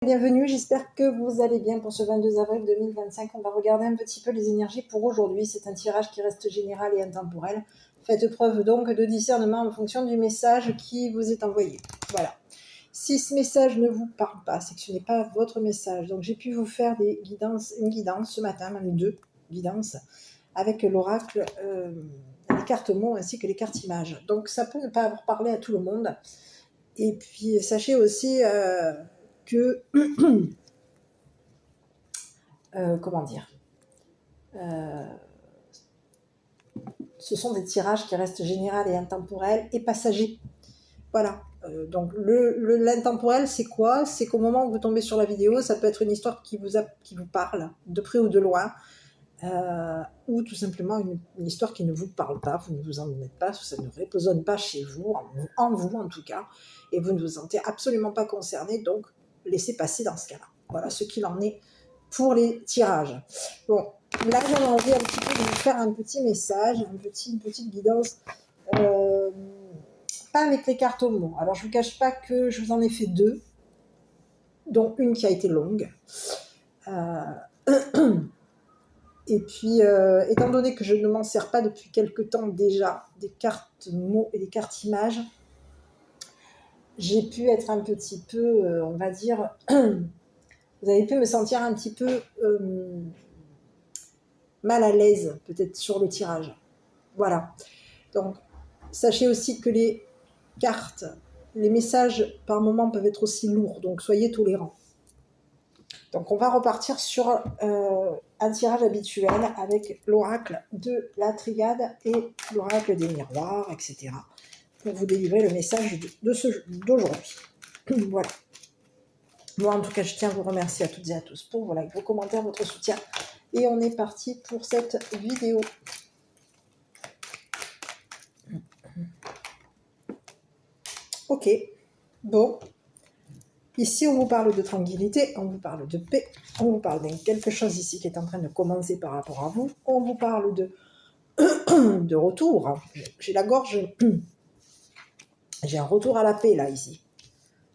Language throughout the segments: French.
Bienvenue, j'espère que vous allez bien pour ce 22 avril 2025. On va regarder un petit peu les énergies pour aujourd'hui. C'est un tirage qui reste général et intemporel. Faites preuve donc de discernement en fonction du message qui vous est envoyé. Voilà. Si ce message ne vous parle pas, c'est que ce n'est pas votre message. Donc j'ai pu vous faire une guidance ce matin, même 2 guidances, avec l'oracle, les cartes mots ainsi que les cartes images. Donc ça peut ne pas avoir parlé à tout le monde. Et puis sachez aussi que comment dire, ce sont des tirages qui restent généraux et intemporels et passagers. Voilà. Donc l'intemporel, c'est quoi? C'est qu'au moment où vous tombez sur la vidéo, ça peut être une histoire qui vous parle, de près ou de loin, ou tout simplement une histoire qui ne vous parle pas, vous ne vous en êtes pas, ça ne résonne pas chez vous, en vous en tout cas, et vous ne vous sentez absolument pas concerné, donc laissez passer dans ce cas-là. Voilà ce qu'il en est pour les tirages. Bon, là j'avais envie un petit peu de vous faire un petit message, une petite guidance, pas avec les cartes au mot. Alors je ne vous cache pas que je vous en ai fait 2, dont une qui a été longue. Et puis, étant donné que je ne m'en sers pas depuis quelque temps déjà, des cartes mots et des cartes images, j'ai pu être un petit peu, on va dire, vous avez pu me sentir un petit peu mal à l'aise, peut-être, sur le tirage. Voilà. Donc, sachez aussi que les cartes, les messages, par moments, peuvent être aussi lourds, donc soyez tolérants. Donc on va repartir sur un tirage habituel avec l'oracle de la triade et l'oracle des miroirs, etc. pour vous délivrer le message d'aujourd'hui. Voilà. Moi en tout cas je tiens à vous remercier à toutes et à tous pour vos likes, vos commentaires, votre soutien. Et on est parti pour cette vidéo. Ok, bon. Ici, on vous parle de tranquillité, on vous parle de paix, on vous parle de quelque chose ici qui est en train de commencer par rapport à vous, on vous parle de retour. J'ai la gorge, j'ai un retour à la paix là, ici.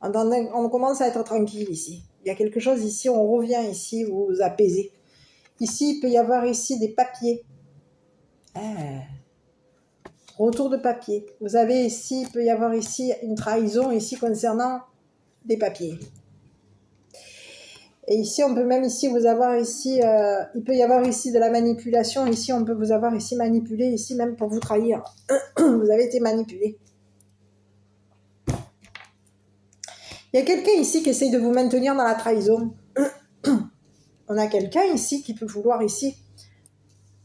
On commence à être tranquille ici. Il y a quelque chose ici, on revient ici, vous vous apaisez. Ici, il peut y avoir ici des papiers. Retour de papier. Vous avez ici, il peut y avoir ici une trahison ici concernant des papiers. Et ici, on peut même ici vous avoir ici, il peut y avoir ici de la manipulation. Ici, on peut vous avoir ici manipulé, ici même pour vous trahir. Vous avez été manipulé. Il y a quelqu'un ici qui essaye de vous maintenir dans la trahison. On a quelqu'un ici qui peut vouloir ici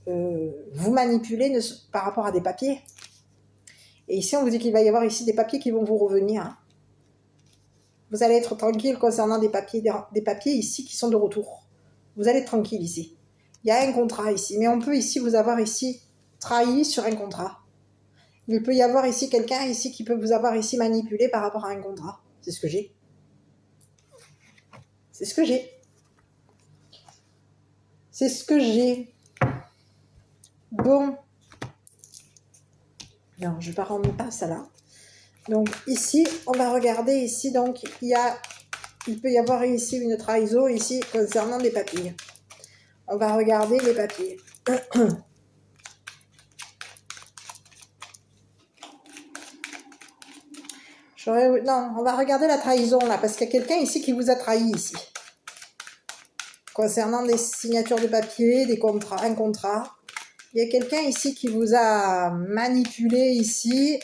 vous manipuler par rapport à des papiers. Et ici, on vous dit qu'il va y avoir ici des papiers qui vont vous revenir. Vous allez être tranquille concernant des papiers ici qui sont de retour. Vous allez être tranquille ici. Il y a un contrat ici, mais on peut ici vous avoir ici trahi sur un contrat. Il peut y avoir ici quelqu'un ici qui peut vous avoir ici manipulé par rapport à un contrat. C'est ce que j'ai. C'est ce que j'ai. C'est ce que j'ai. Bon. Non, je ne vais pas rendre pas ça là. Donc ici, on va regarder ici, donc il peut y avoir ici une trahison ici concernant des papiers. On va regarder les papiers. Non, on va regarder la trahison là, parce qu'il y a quelqu'un ici qui vous a trahi ici. Concernant des signatures de papier, des contrats, un contrat. Il y a quelqu'un ici qui vous a manipulé ici,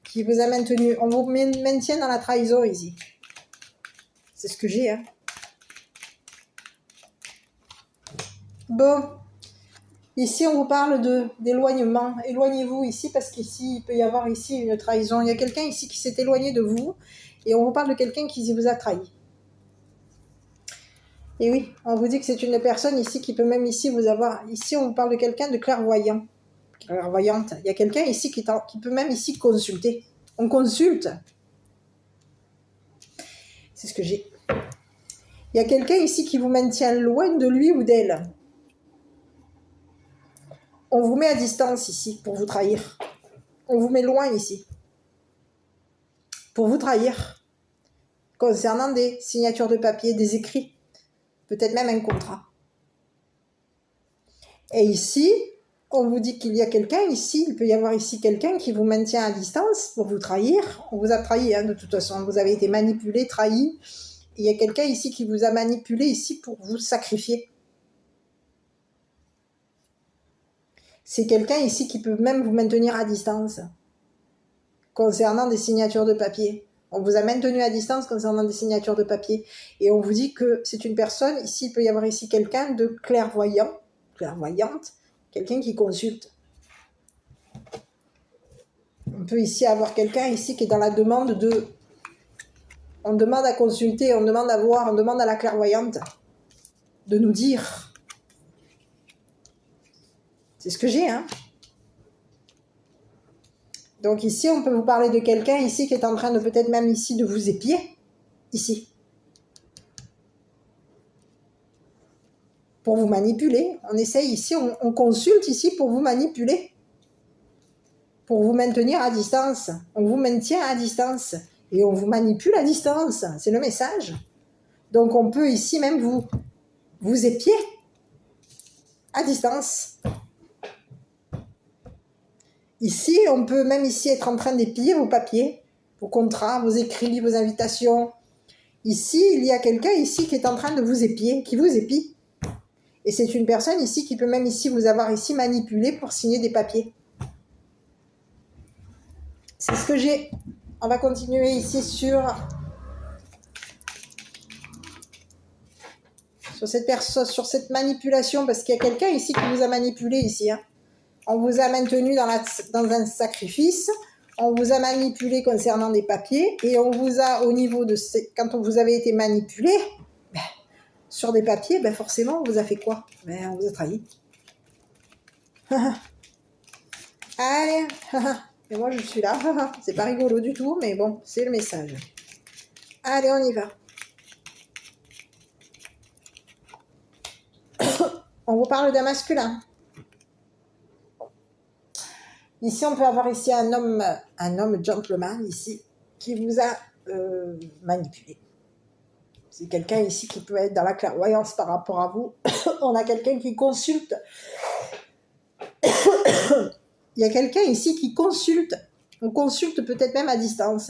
qui vous a maintenu. On vous maintient dans la trahison ici. C'est ce que j'ai, hein. Bon. Ici, on vous parle d'éloignement. Éloignez-vous ici, parce qu'ici, il peut y avoir ici une trahison. Il y a quelqu'un ici qui s'est éloigné de vous, et on vous parle de quelqu'un qui vous a trahi. Et oui, on vous dit que c'est une personne ici qui peut même ici vous avoir... Ici, on vous parle de quelqu'un de clairvoyant. Clairvoyante. Il y a quelqu'un ici qui peut même ici consulter. On consulte. C'est ce que j'ai. Il y a quelqu'un ici qui vous maintient loin de lui ou d'elle. On vous met à distance ici pour vous trahir. On vous met loin ici pour vous trahir. concernant des signatures de papier, des écrits, peut-être même un contrat. Et ici, on vous dit qu'il y a quelqu'un ici, il peut y avoir ici quelqu'un qui vous maintient à distance pour vous trahir. On vous a trahi, hein, de toute façon, vous avez été manipulé, trahi. Il y a quelqu'un ici qui vous a manipulé ici pour vous sacrifier. C'est quelqu'un ici qui peut même vous maintenir à distance concernant des signatures de papier. On vous a maintenu à distance concernant des signatures de papier. Et on vous dit que c'est une personne, ici, il peut y avoir ici quelqu'un de clairvoyant, clairvoyante, quelqu'un qui consulte. On peut ici avoir quelqu'un ici qui est dans la demande de... On demande à consulter, on demande à voir, on demande à la clairvoyante de nous dire. C'est ce que j'ai, hein. Donc ici, on peut vous parler de quelqu'un ici qui est en train de peut-être même ici de vous épier. Ici. Pour vous manipuler. On essaye ici, on consulte ici pour vous manipuler. Pour vous maintenir à distance. On vous maintient à distance. Et on vous manipule à distance. C'est le message. Donc on peut ici même vous épier à distance. Ici, on peut même ici être en train d'épier vos papiers, vos contrats, vos écrits, vos invitations. Ici, il y a quelqu'un ici qui est en train de vous épier, qui vous épie. Et c'est une personne ici qui peut même ici vous avoir ici manipulé pour signer des papiers. C'est ce que j'ai. On va continuer ici sur cette manipulation, parce qu'il y a quelqu'un ici qui vous a manipulé ici, hein. On vous a maintenu dans un sacrifice, on vous a manipulé concernant des papiers, et on vous a, au niveau de... Quand vous avez été manipulé, sur des papiers, forcément, on vous a fait quoi? On vous a trahi. Allez, et moi je suis là, c'est pas rigolo du tout, mais bon, c'est le message. Allez, on y va. On vous parle d'un masculin. Ici, on peut avoir ici un homme gentleman, ici, qui vous a manipulé. C'est quelqu'un ici qui peut être dans la clairvoyance par rapport à vous. On a quelqu'un qui consulte. Il y a quelqu'un ici qui consulte. On consulte peut-être même à distance.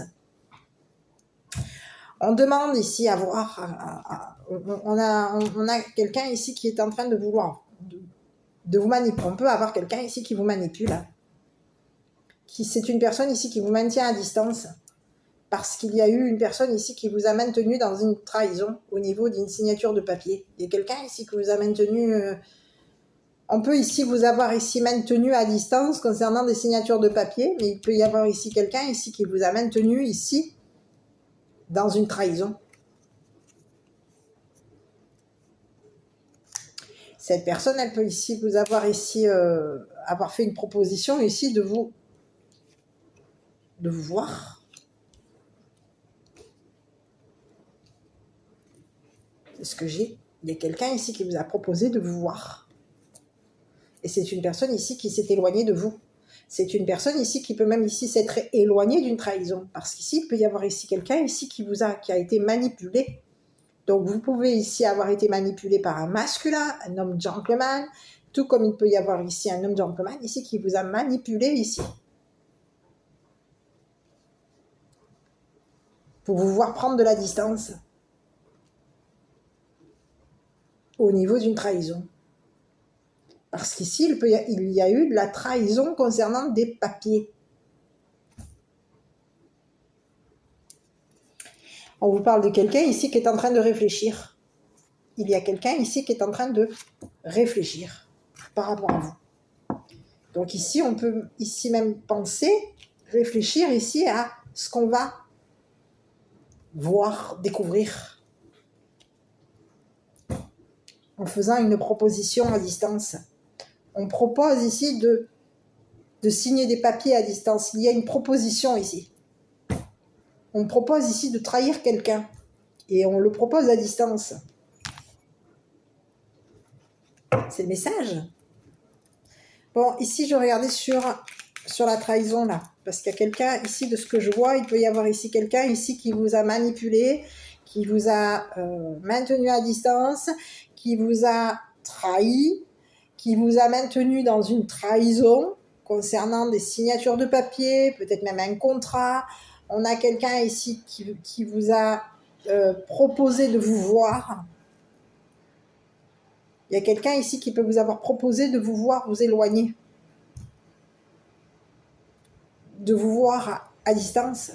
On demande ici à voir... On a quelqu'un ici qui est en train de vouloir... de vous manipuler. On peut avoir quelqu'un ici qui vous manipule. C'est une personne ici qui vous maintient à distance parce qu'il y a eu une personne ici qui vous a maintenu dans une trahison au niveau d'une signature de papier. Il y a quelqu'un ici qui vous a maintenu... on peut ici vous avoir ici maintenu à distance concernant des signatures de papier, mais il peut y avoir ici quelqu'un ici qui vous a maintenu ici dans une trahison. Cette personne, elle peut ici vous avoir ici avoir fait une proposition ici de vous voir. C'est ce que j'ai. Il y a quelqu'un ici qui vous a proposé de vous voir. Et c'est une personne ici qui s'est éloignée de vous. C'est une personne ici qui peut même ici s'être éloignée d'une trahison. Parce qu'ici, il peut y avoir ici quelqu'un ici qui a été manipulé. Donc, vous pouvez ici avoir été manipulé par un masculin, un homme gentleman, tout comme il peut y avoir ici un homme gentleman ici qui vous a manipulé ici. Pour vous voir prendre de la distance au niveau d'une trahison. Parce qu'ici, il y a eu de la trahison concernant des papiers. On vous parle de quelqu'un ici qui est en train de réfléchir. Il y a quelqu'un ici qui est en train de réfléchir par rapport à vous. Donc ici, on peut ici même penser, réfléchir ici à ce qu'on va voir, découvrir, en faisant une proposition à distance. On propose ici de signer des papiers à distance. Il y a une proposition ici. On propose ici de trahir quelqu'un. Et on le propose à distance. C'est le message. Bon, ici, je regardais sur la trahison, là. Parce qu'il y a quelqu'un ici, de ce que je vois, il peut y avoir ici quelqu'un ici qui vous a manipulé, qui vous a maintenu à distance, qui vous a trahi, qui vous a maintenu dans une trahison concernant des signatures de papier, peut-être même un contrat. On a quelqu'un ici qui vous a proposé de vous voir. Il y a quelqu'un ici qui peut vous avoir proposé de vous voir vous éloigner, de vous voir à distance.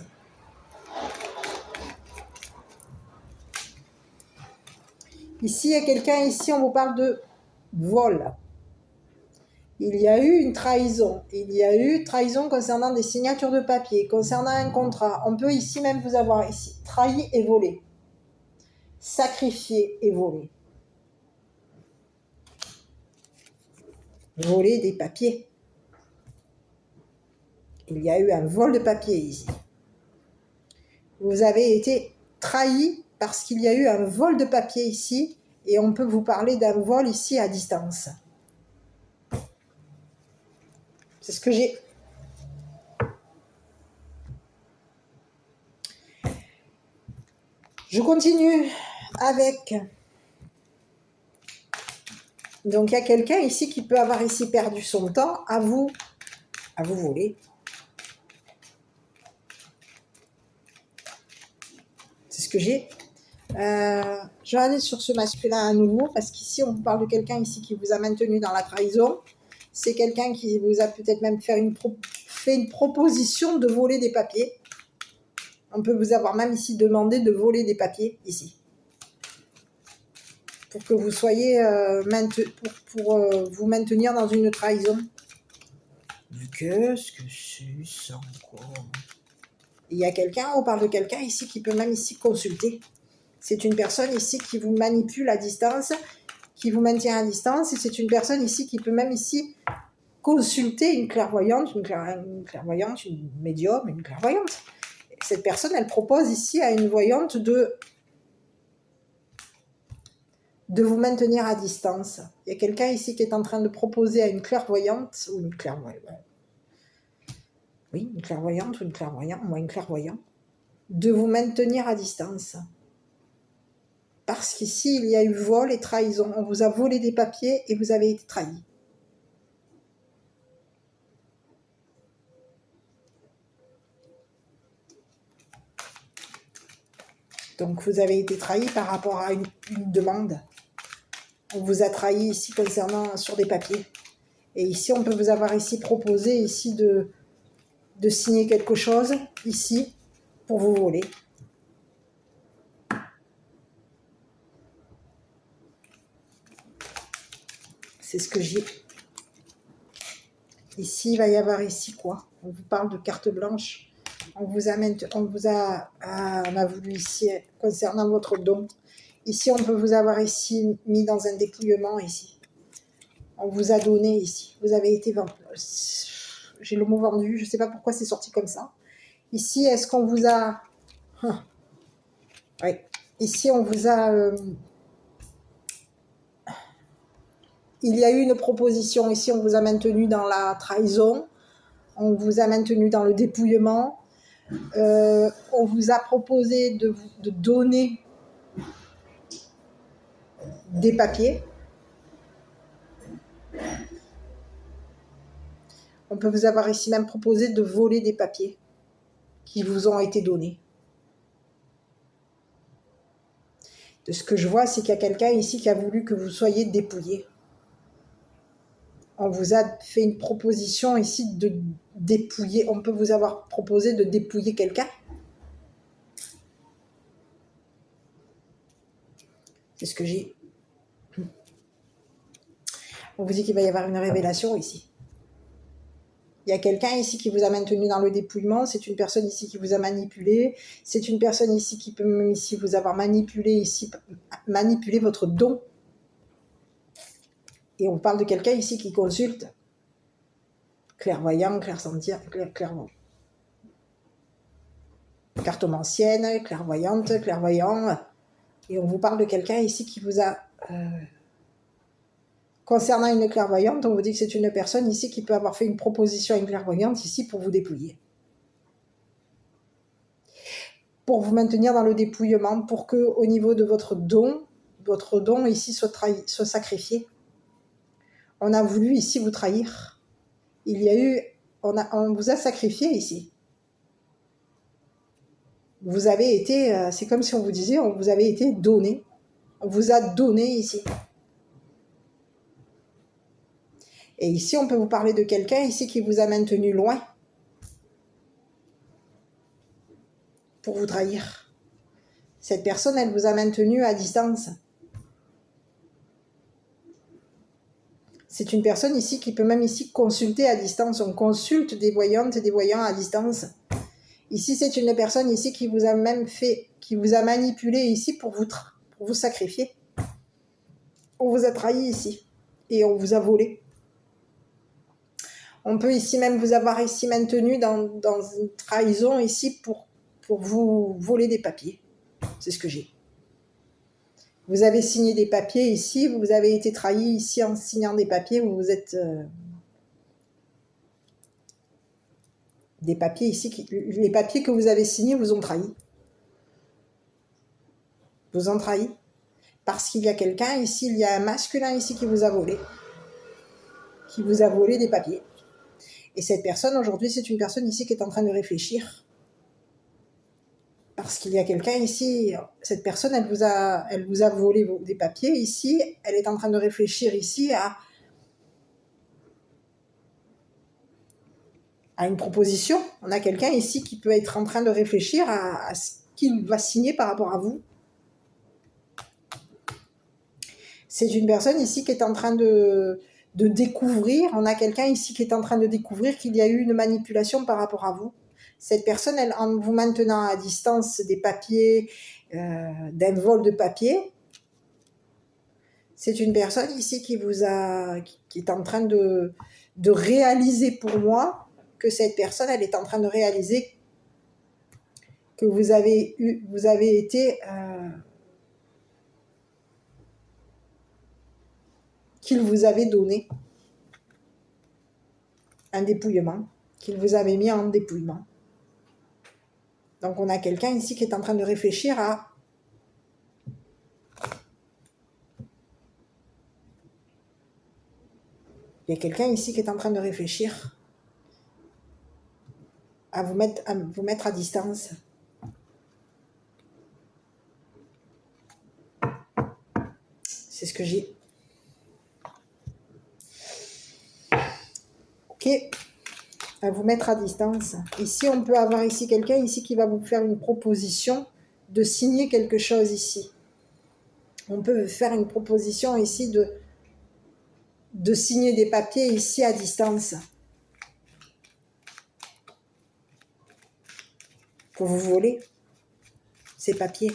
Ici, il y a quelqu'un, ici, on vous parle de vol. Il y a eu une trahison. Il y a eu trahison concernant des signatures de papier, concernant un contrat. On peut ici même vous avoir ici trahi et volé. Sacrifié et volé. Voler des papiers. Il y a eu un vol de papier ici. Vous avez été trahi parce qu'il y a eu un vol de papier ici et on peut vous parler d'un vol ici à distance. C'est ce que j'ai. Je continue avec. Donc il y a quelqu'un ici qui peut avoir ici perdu son temps à vous voler. C'est ce que j'ai. Je vais aller sur ce masculin à nouveau parce qu'ici on vous parle de quelqu'un ici qui vous a maintenu dans la trahison. C'est quelqu'un qui vous a peut-être même fait une proposition de voler des papiers. On peut vous avoir même ici demandé de voler des papiers ici. Pour que vous soyez pour vous maintenir dans une trahison. Qu'est-ce que c'est ça encore? Il y a quelqu'un, on parle de quelqu'un ici qui peut même ici consulter. C'est une personne ici qui vous manipule à distance, qui vous maintient à distance, et c'est une personne ici qui peut même ici consulter une clairvoyante, une médium, une clairvoyante. Cette personne, elle propose ici à une voyante de vous maintenir à distance. Il y a quelqu'un ici qui est en train de proposer à une clairvoyante, ou une clairvoyante, oui, une clairvoyante ou une clairvoyant, moi une clairvoyant, de vous maintenir à distance. Parce qu'ici, il y a eu vol et trahison. On vous a volé des papiers et vous avez été trahi. Donc, vous avez été trahi par rapport à une demande. On vous a trahi ici concernant sur des papiers. Et ici, on peut vous avoir ici proposé ici de signer quelque chose, ici, pour vous voler. C'est ce que j'ai. Ici, il va y avoir ici quoi? On vous parle de carte blanche. On a voulu ici, concernant votre don. Ici, on peut vous avoir ici mis dans un dépouillement ici. On vous a donné ici. Vous avez été vendu. J'ai le mot vendu. Je ne sais pas pourquoi c'est sorti comme ça. Ici, est-ce qu'on vous a... Oui. Ici, on vous a... Il y a eu une proposition. Ici, on vous a maintenu dans la trahison. On vous a maintenu dans le dépouillement. On vous a proposé de donner des papiers. On peut vous avoir ici même proposé de voler des papiers qui vous ont été donnés. De ce que je vois, c'est qu'il y a quelqu'un ici qui a voulu que vous soyez dépouillé. On vous a fait une proposition ici de dépouiller. On peut vous avoir proposé de dépouiller quelqu'un. C'est ce que j'ai. On vous dit qu'il va y avoir une révélation ici. Il y a quelqu'un ici qui vous a maintenu dans le dépouillement. C'est une personne ici qui vous a manipulé. C'est une personne ici qui peut même ici vous avoir manipulé, ici, manipuler votre don. Et on parle de quelqu'un ici qui consulte. Clairvoyant, clairsentient, clairvoyant. Cartomancienne, clairvoyante, clairvoyant. Et on vous parle de quelqu'un ici qui vous a... Concernant une clairvoyante, on vous dit que c'est une personne ici qui peut avoir fait une proposition à une clairvoyante ici pour vous dépouiller. pour vous maintenir dans le dépouillement, pour que au niveau de votre don ici soit sacrifié. On a voulu ici vous trahir. On vous a sacrifié ici. Vous avez été, c'est comme si on vous disait, on vous avait été donné. On vous a donné ici. Et ici, on peut vous parler de quelqu'un ici qui vous a maintenu loin pour vous trahir. Cette personne, elle vous a maintenu à distance. C'est une personne ici qui peut même ici consulter à distance. On consulte des voyantes et des voyants à distance. Ici, c'est une personne ici qui vous a même fait, qui vous a manipulé ici pour vous sacrifier. On vous a trahi ici et on vous a volé. On peut ici même vous avoir ici maintenu dans une trahison ici pour vous voler des papiers. C'est ce que j'ai. Vous avez signé des papiers ici, vous avez été trahi ici en signant des papiers, vous êtes... des papiers ici, les papiers que vous avez signés vous ont trahi. Vous ont trahi. Parce qu'il y a quelqu'un ici, il y a un masculin ici qui vous a volé. Qui vous a volé des papiers. Et cette personne, aujourd'hui, c'est une personne ici qui est en train de réfléchir. Parce qu'il y a quelqu'un ici, cette personne, elle vous a volé des papiers ici, elle est en train de réfléchir ici à une proposition. On a quelqu'un ici qui peut être en train de réfléchir à ce qu'il va signer par rapport à vous. C'est une personne ici qui est en train de découvrir, on a quelqu'un ici qui est en train de découvrir qu'il y a eu une manipulation par rapport à vous. Cette personne, elle, en vous maintenant à distance des papiers, d'un vol de papiers, c'est une personne ici qui est en train de réaliser pour moi que cette personne, elle est en train de réaliser que vous avez été... qu'il vous avait donné un dépouillement, qu'il vous avait mis en dépouillement. Donc on a quelqu'un ici qui est en train de réfléchir à... Il y a quelqu'un ici qui est en train de réfléchir à vous mettre à distance. C'est ce que j'ai. Ok, à vous mettre à distance. Ici, on peut avoir ici quelqu'un ici qui va vous faire une proposition de signer quelque chose ici. On peut faire une proposition ici de signer des papiers ici à distance. Pour vous voler ces papiers.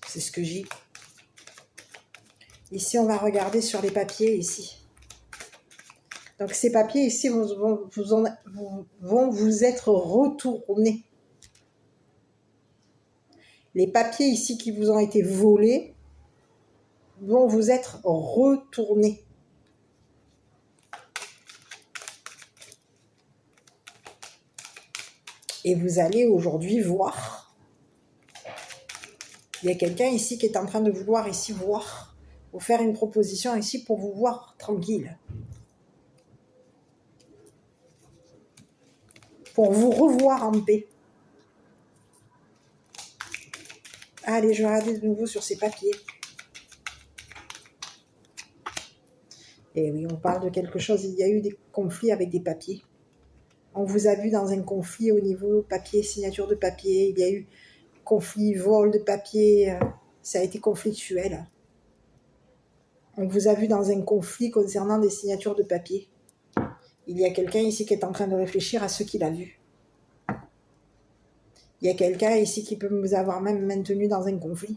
C'est ce que j'ai. Ici, on va regarder sur les papiers ici. Donc ces papiers ici vont vous être retournés. Les papiers ici qui vous ont été volés vont vous être retournés. Et vous allez aujourd'hui voir. Il y a quelqu'un ici qui est en train de vouloir ici voir, vous faire une proposition ici pour vous voir tranquille. Pour vous revoir en paix. Allez, je vais regarder de nouveau sur ces papiers. Et oui, on parle de quelque chose, il y a eu des conflits avec des papiers. On vous a vu dans un conflit au niveau papier, signature de papier, il y a eu conflit, vol de papier, ça a été conflictuel. On vous a vu dans un conflit concernant des signatures de papier. Il y a quelqu'un ici qui est en train de réfléchir à ce qu'il a vu. Il y a quelqu'un ici qui peut vous avoir même maintenu dans un conflit.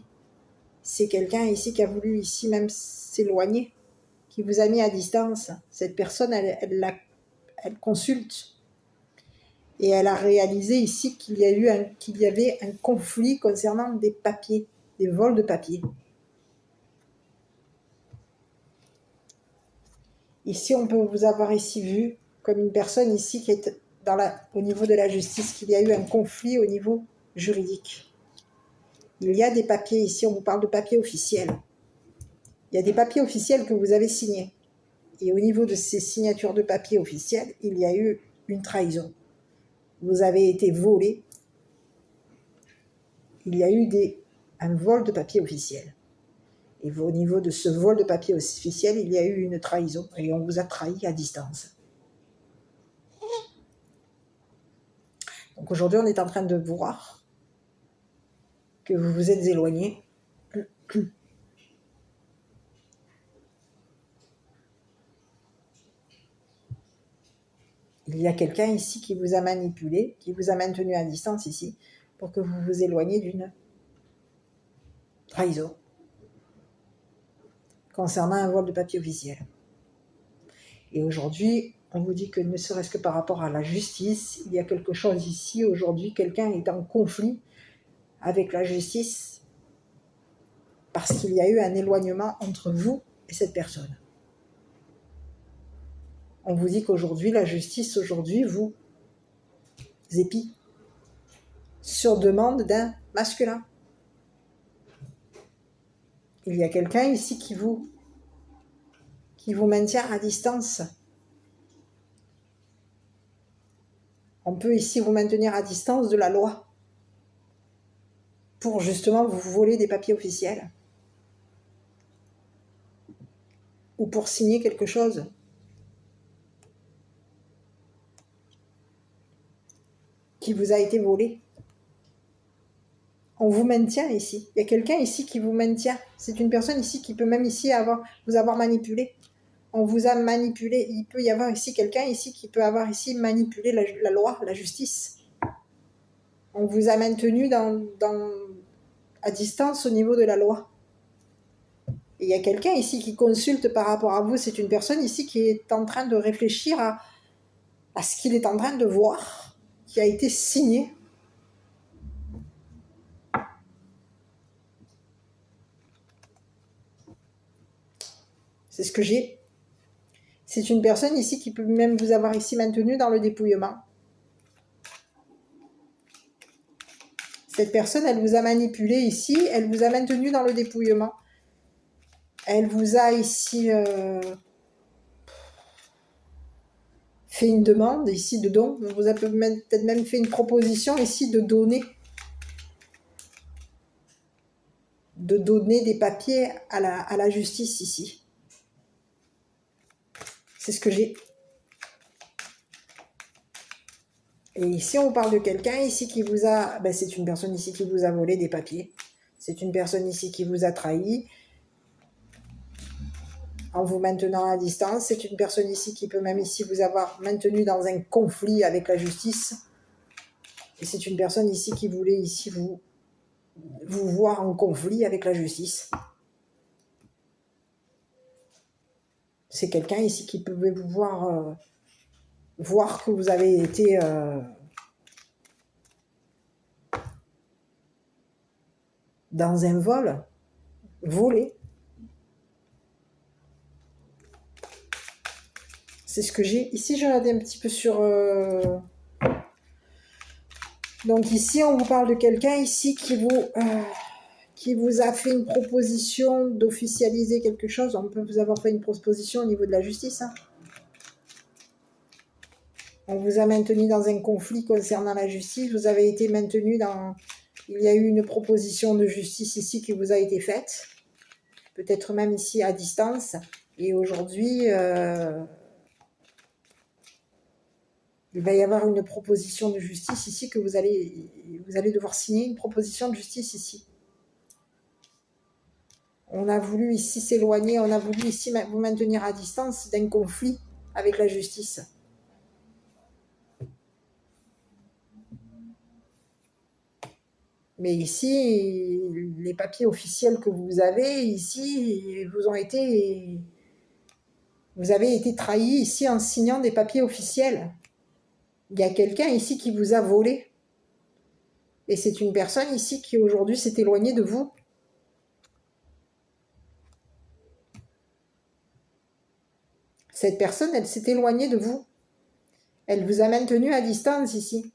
C'est quelqu'un ici qui a voulu ici même s'éloigner, qui vous a mis à distance. Cette personne, elle consulte. Et elle a réalisé ici qu'il y avait un conflit concernant des papiers, des vols de papier. Ici, on peut vous avoir ici vu comme une personne ici qui est au niveau de la justice, qu'il y a eu un conflit au niveau juridique. Il y a des papiers ici, on vous parle de papiers officiels. Il y a des papiers officiels que vous avez signés. Et au niveau de ces signatures de papiers officiels, il y a eu une trahison. Vous avez été volé. Il y a eu un vol de papiers officiels. Et au niveau de ce vol de papier officiel, il y a eu une trahison. Et on vous a trahi à distance. Donc aujourd'hui, on est en train de voir que vous vous êtes éloigné. Il y a quelqu'un ici qui vous a manipulé, qui vous a maintenu à distance ici, pour que vous vous éloigniez d'une trahison concernant un vol de papier officiel. Et aujourd'hui, on vous dit que ne serait-ce que par rapport à la justice, il y a quelque chose ici. Aujourd'hui, quelqu'un est en conflit avec la justice parce qu'il y a eu un éloignement entre vous et cette personne. On vous dit qu'aujourd'hui, la justice, aujourd'hui, vous épie sur demande d'un masculin. Il y a quelqu'un ici qui vous maintient à distance. On peut ici vous maintenir à distance de la loi pour justement vous voler des papiers officiels ou pour signer quelque chose. Qui vous a été volé. On vous maintient ici. Il y a quelqu'un ici qui vous maintient. C'est une personne ici qui peut même ici vous avoir manipulé. On vous a manipulé. Il peut y avoir ici quelqu'un ici qui peut avoir ici manipulé la loi, la justice. On vous a maintenu à distance au niveau de la loi. Et il y a quelqu'un ici qui consulte par rapport à vous. C'est une personne ici qui est en train de réfléchir à ce qu'il est en train de voir, qui a été signé. C'est ce que j'ai. C'est une personne ici qui peut même vous avoir ici maintenu dans le dépouillement. Cette personne, elle vous a manipulé ici, elle vous a maintenu dans le dépouillement. Elle vous a ici fait une demande ici de don. On vous a peut-être même fait une proposition ici de donner des papiers à la justice ici. C'est ce que j'ai. Et ici, on parle de quelqu'un ici qui vous a... c'est une personne ici qui vous a volé des papiers. C'est une personne ici qui vous a trahi en vous maintenant à distance. C'est une personne ici qui peut même ici vous avoir maintenu dans un conflit avec la justice. Et c'est une personne ici qui voulait ici vous voir en conflit avec la justice. C'est quelqu'un ici qui peut vous voir que vous avez été dans un volé. C'est ce que j'ai. Ici, je regarde un petit peu sur... Donc ici, on vous parle de quelqu'un ici qui vous a fait une proposition d'officialiser quelque chose. On peut vous avoir fait une proposition au niveau de la justice. Hein. On vous a maintenu dans un conflit concernant la justice. Vous avez été maintenu dans... Il y a eu une proposition de justice ici qui vous a été faite. Peut-être même ici à distance. Et aujourd'hui, il va y avoir une proposition de justice ici que vous allez devoir signer une proposition de justice ici. On a voulu ici s'éloigner, on a voulu ici vous maintenir à distance d'un conflit avec la justice. Mais ici, les papiers officiels que vous avez ici, vous avez été trahis ici en signant des papiers officiels. Il y a quelqu'un ici qui vous a volé. Et c'est une personne ici qui aujourd'hui s'est éloignée de vous. Cette personne, elle s'est éloignée de vous. Elle vous a maintenu à distance ici.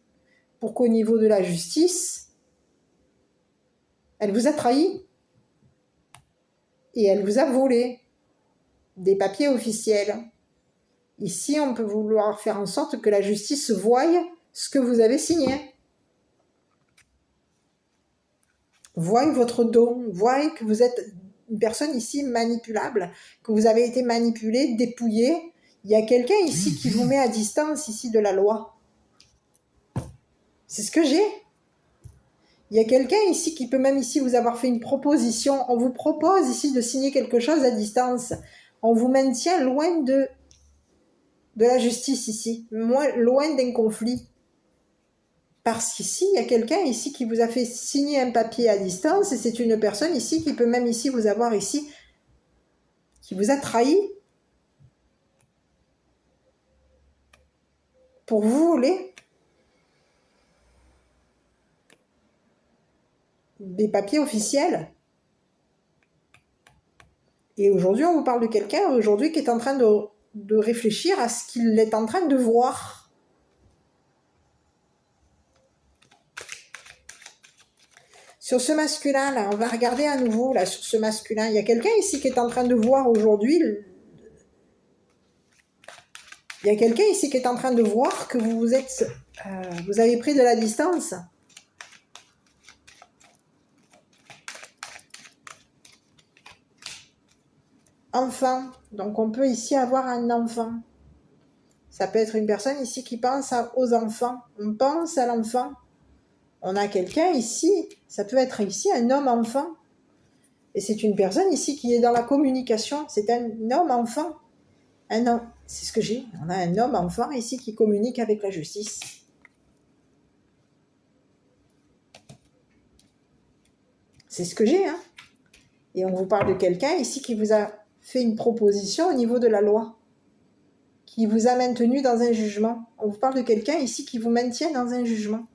Pour qu'au niveau de la justice, Elle vous a trahi et elle vous a volé des papiers officiels. Ici, on peut vouloir faire en sorte que la justice voie ce que vous avez signé. Voie votre don, voie que vous êtes une personne ici manipulable, que vous avez été manipulé, dépouillé. Il y a quelqu'un ici qui vous met à distance ici de la loi. C'est ce que j'ai. Il y a quelqu'un ici qui peut même ici vous avoir fait une proposition. On vous propose ici de signer quelque chose à distance. On vous maintient loin de la justice ici, loin d'un conflit. Parce qu'ici, il y a quelqu'un ici qui vous a fait signer un papier à distance et c'est une personne ici qui peut même ici vous avoir ici, qui vous a trahi pour vous voler des papiers officiels. Et aujourd'hui, on vous parle de quelqu'un aujourd'hui qui est en train de réfléchir à ce qu'il est en train de voir. Sur ce masculin, là, on va regarder à nouveau, là, sur ce masculin. Il y a quelqu'un ici qui est en train de voir aujourd'hui. Il y a quelqu'un ici qui est en train de voir que vous avez pris de la distance. Enfant. Donc, on peut ici avoir un enfant. Ça peut être une personne ici qui pense aux enfants. On pense à l'enfant. On a quelqu'un ici, ça peut être ici un homme-enfant. Et c'est une personne ici qui est dans la communication. C'est un homme-enfant. C'est ce que j'ai. On a un homme-enfant ici qui communique avec la justice. C'est ce que j'ai. Hein. Et on vous parle de quelqu'un ici qui vous a fait une proposition au niveau de la loi. Qui vous a maintenu dans un jugement. On vous parle de quelqu'un ici qui vous maintient dans un jugement.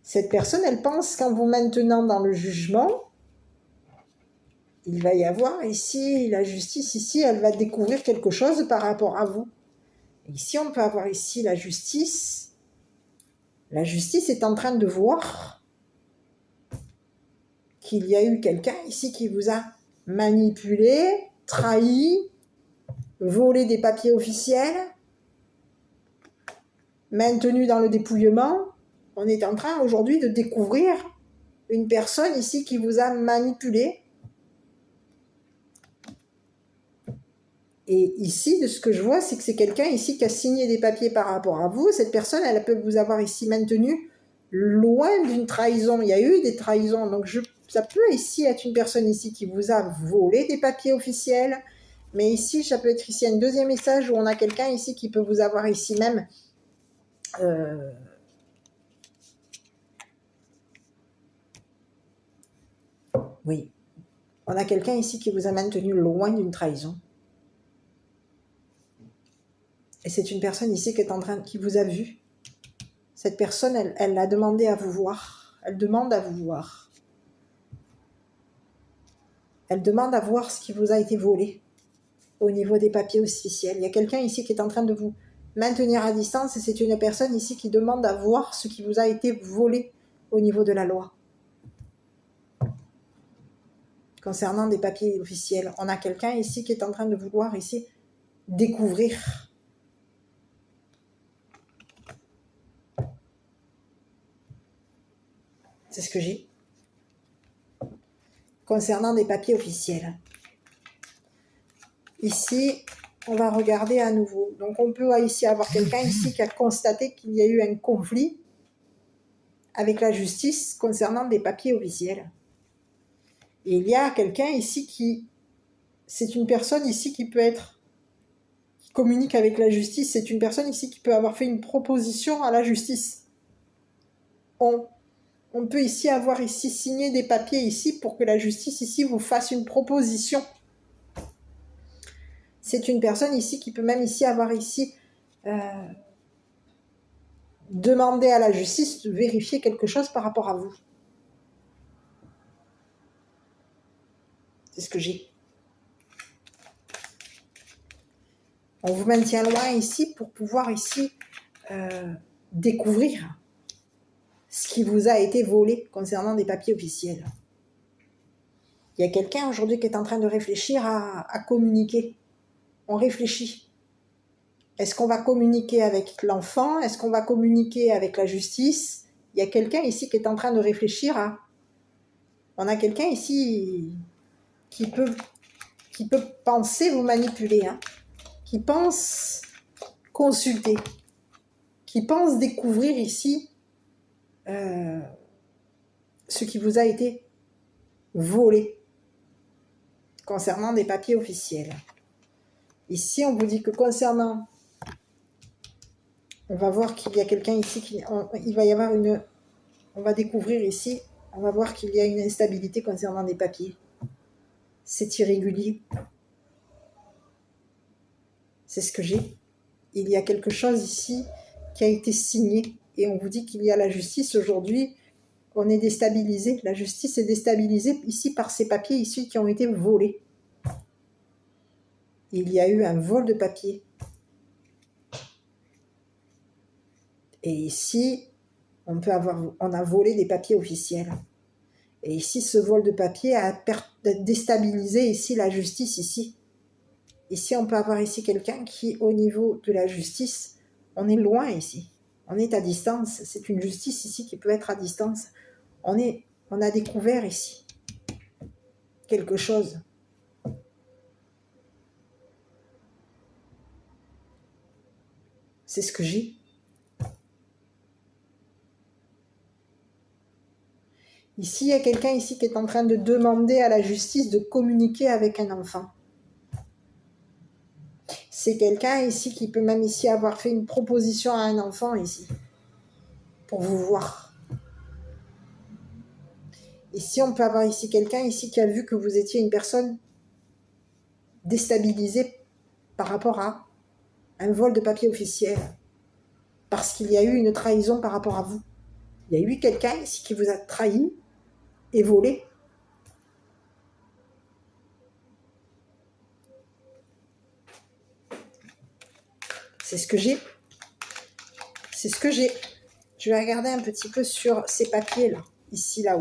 Cette personne, elle pense qu'en vous maintenant dans le jugement, il va y avoir ici, la justice, ici, elle va découvrir quelque chose par rapport à vous. Et ici, on peut avoir ici la justice. La justice est en train de voir qu'il y a eu quelqu'un ici qui vous a manipulé, trahi, volé des papiers officiels, maintenu dans le dépouillement. On est en train aujourd'hui de découvrir une personne ici qui vous a manipulé. Et ici, de ce que je vois, c'est que c'est quelqu'un ici qui a signé des papiers par rapport à vous. Cette personne, elle peut vous avoir ici maintenu loin d'une trahison. Il y a eu des trahisons. Donc, ça peut ici être une personne ici qui vous a volé des papiers officiels. Mais ici, ça peut être ici un deuxième message où on a quelqu'un ici qui peut vous avoir ici même... Oui. On a quelqu'un ici qui vous a maintenu loin d'une trahison. Et c'est une personne ici qui vous a vu. Cette personne, elle a demandé à vous voir. Elle demande à vous voir. Elle demande à voir ce qui vous a été volé au niveau des papiers officiels. Il y a quelqu'un ici qui est en train de vous maintenir à distance et c'est une personne ici qui demande à voir ce qui vous a été volé au niveau de la loi. Concernant des papiers officiels, on a quelqu'un ici qui est en train de vouloir ici découvrir. C'est ce que j'ai. Concernant des papiers officiels. Ici, on va regarder à nouveau. Donc, on peut ici avoir quelqu'un ici qui a constaté qu'il y a eu un conflit avec la justice concernant des papiers officiels. Et il y a quelqu'un ici qui... C'est une personne ici qui peut être... qui communique avec la justice. C'est une personne ici qui peut avoir fait une proposition à la justice. On peut ici avoir ici signé des papiers ici pour que la justice ici vous fasse une proposition. C'est une personne ici qui peut même ici avoir ici demander à la justice de vérifier quelque chose par rapport à vous. C'est ce que j'ai. On vous maintient loin ici pour pouvoir ici découvrir. ce qui vous a été volé concernant des papiers officiels. Il y a quelqu'un aujourd'hui qui est en train de réfléchir à communiquer. On réfléchit. Est-ce qu'on va communiquer avec l'enfant? Est-ce qu'on va communiquer avec la justice? Il y a quelqu'un ici qui est en train de réfléchir à... On a quelqu'un ici qui peut penser vous manipuler, hein, qui pense consulter, qui pense découvrir ici ce qui vous a été volé concernant des papiers officiels. Ici, on vous dit que concernant... On va voir qu'il y a quelqu'un ici, il va y avoir une... On va découvrir ici, on va voir qu'il y a une instabilité concernant des papiers. C'est irrégulier. C'est ce que j'ai. Il y a quelque chose ici qui a été signé. Et on vous dit qu'il y a la justice aujourd'hui. On est déstabilisé. La justice est déstabilisée ici par ces papiers ici qui ont été volés. Il y a eu un vol de papier. Et ici, on a volé des papiers officiels. Et ici, ce vol de papier a déstabilisé ici la justice ici. Ici, on peut avoir ici quelqu'un qui, au niveau de la justice, on est loin ici. On est à distance. C'est une justice ici qui peut être à distance. On a découvert ici quelque chose. C'est ce que j'ai. Ici, il y a quelqu'un ici qui est en train de demander à la justice de communiquer avec un enfant. C'est quelqu'un ici qui peut même ici avoir fait une proposition à un enfant ici, pour vous voir. Ici, on peut avoir ici quelqu'un ici qui a vu que vous étiez une personne déstabilisée par rapport à un vol de papier officiel, parce qu'il y a eu une trahison par rapport à vous. Il y a eu quelqu'un ici qui vous a trahi et volé. C'est ce que j'ai. C'est ce que j'ai. Je vais regarder un petit peu sur ces papiers-là, ici, là-haut.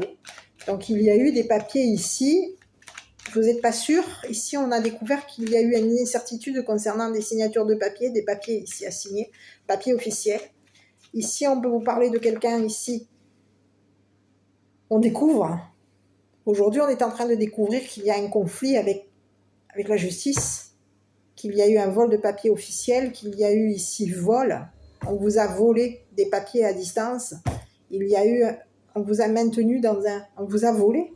Donc, il y a eu des papiers ici. Vous n'êtes pas sûr. Ici, on a découvert qu'il y a eu une incertitude concernant des signatures de papier, des papiers ici à signer, papiers officiels. Ici, on peut vous parler de quelqu'un ici. On découvre. Aujourd'hui, on est en train de découvrir qu'il y a un conflit avec la justice, qu'il y a eu un vol de papier officiel, qu'il y a eu ici vol. On vous a volé des papiers à distance. On vous a maintenu on vous a volé.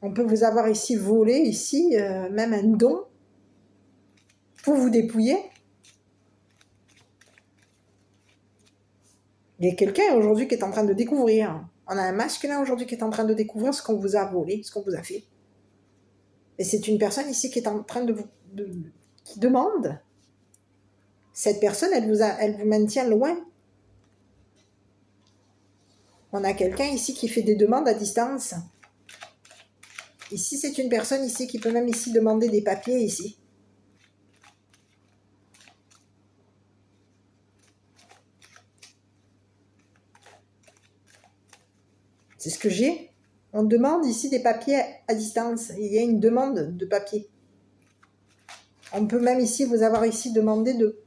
On peut vous avoir ici volé, ici, même un don pour vous dépouiller. Il y a quelqu'un aujourd'hui qui est en train de découvrir. On a un masculin aujourd'hui qui est en train de découvrir ce qu'on vous a volé, ce qu'on vous a fait. Et c'est une personne ici qui est en train qui demande. Cette personne, elle vous maintient loin. On a quelqu'un ici qui fait des demandes à distance. Ici, c'est une personne ici qui peut même ici demander des papiers ici. C'est ce que j'ai. On demande ici des papiers à distance. Il y a une demande de papier. On peut même ici vous avoir ici demandé de...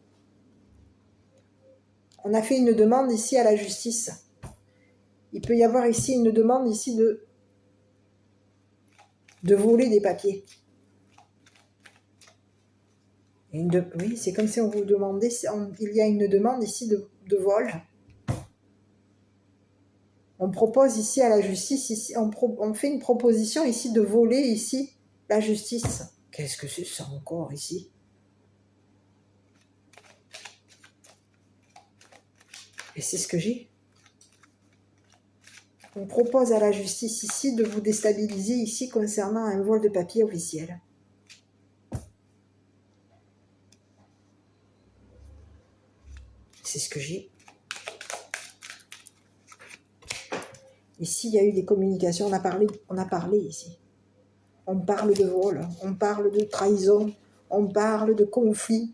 On a fait une demande ici à la justice. Il peut y avoir ici une demande ici de voler des papiers. Oui, c'est comme si on vous demandait, il y a une demande ici de vol. On propose ici à la justice, ici, on fait une proposition ici de voler ici la justice. Qu'est-ce que c'est ça encore ici? Et c'est ce que j'ai. On propose à la justice ici de vous déstabiliser ici concernant un vol de papier officiel. C'est ce que j'ai. Ici, il y a eu des communications, on a parlé ici. On parle de vol, on parle de trahison, on parle de conflit,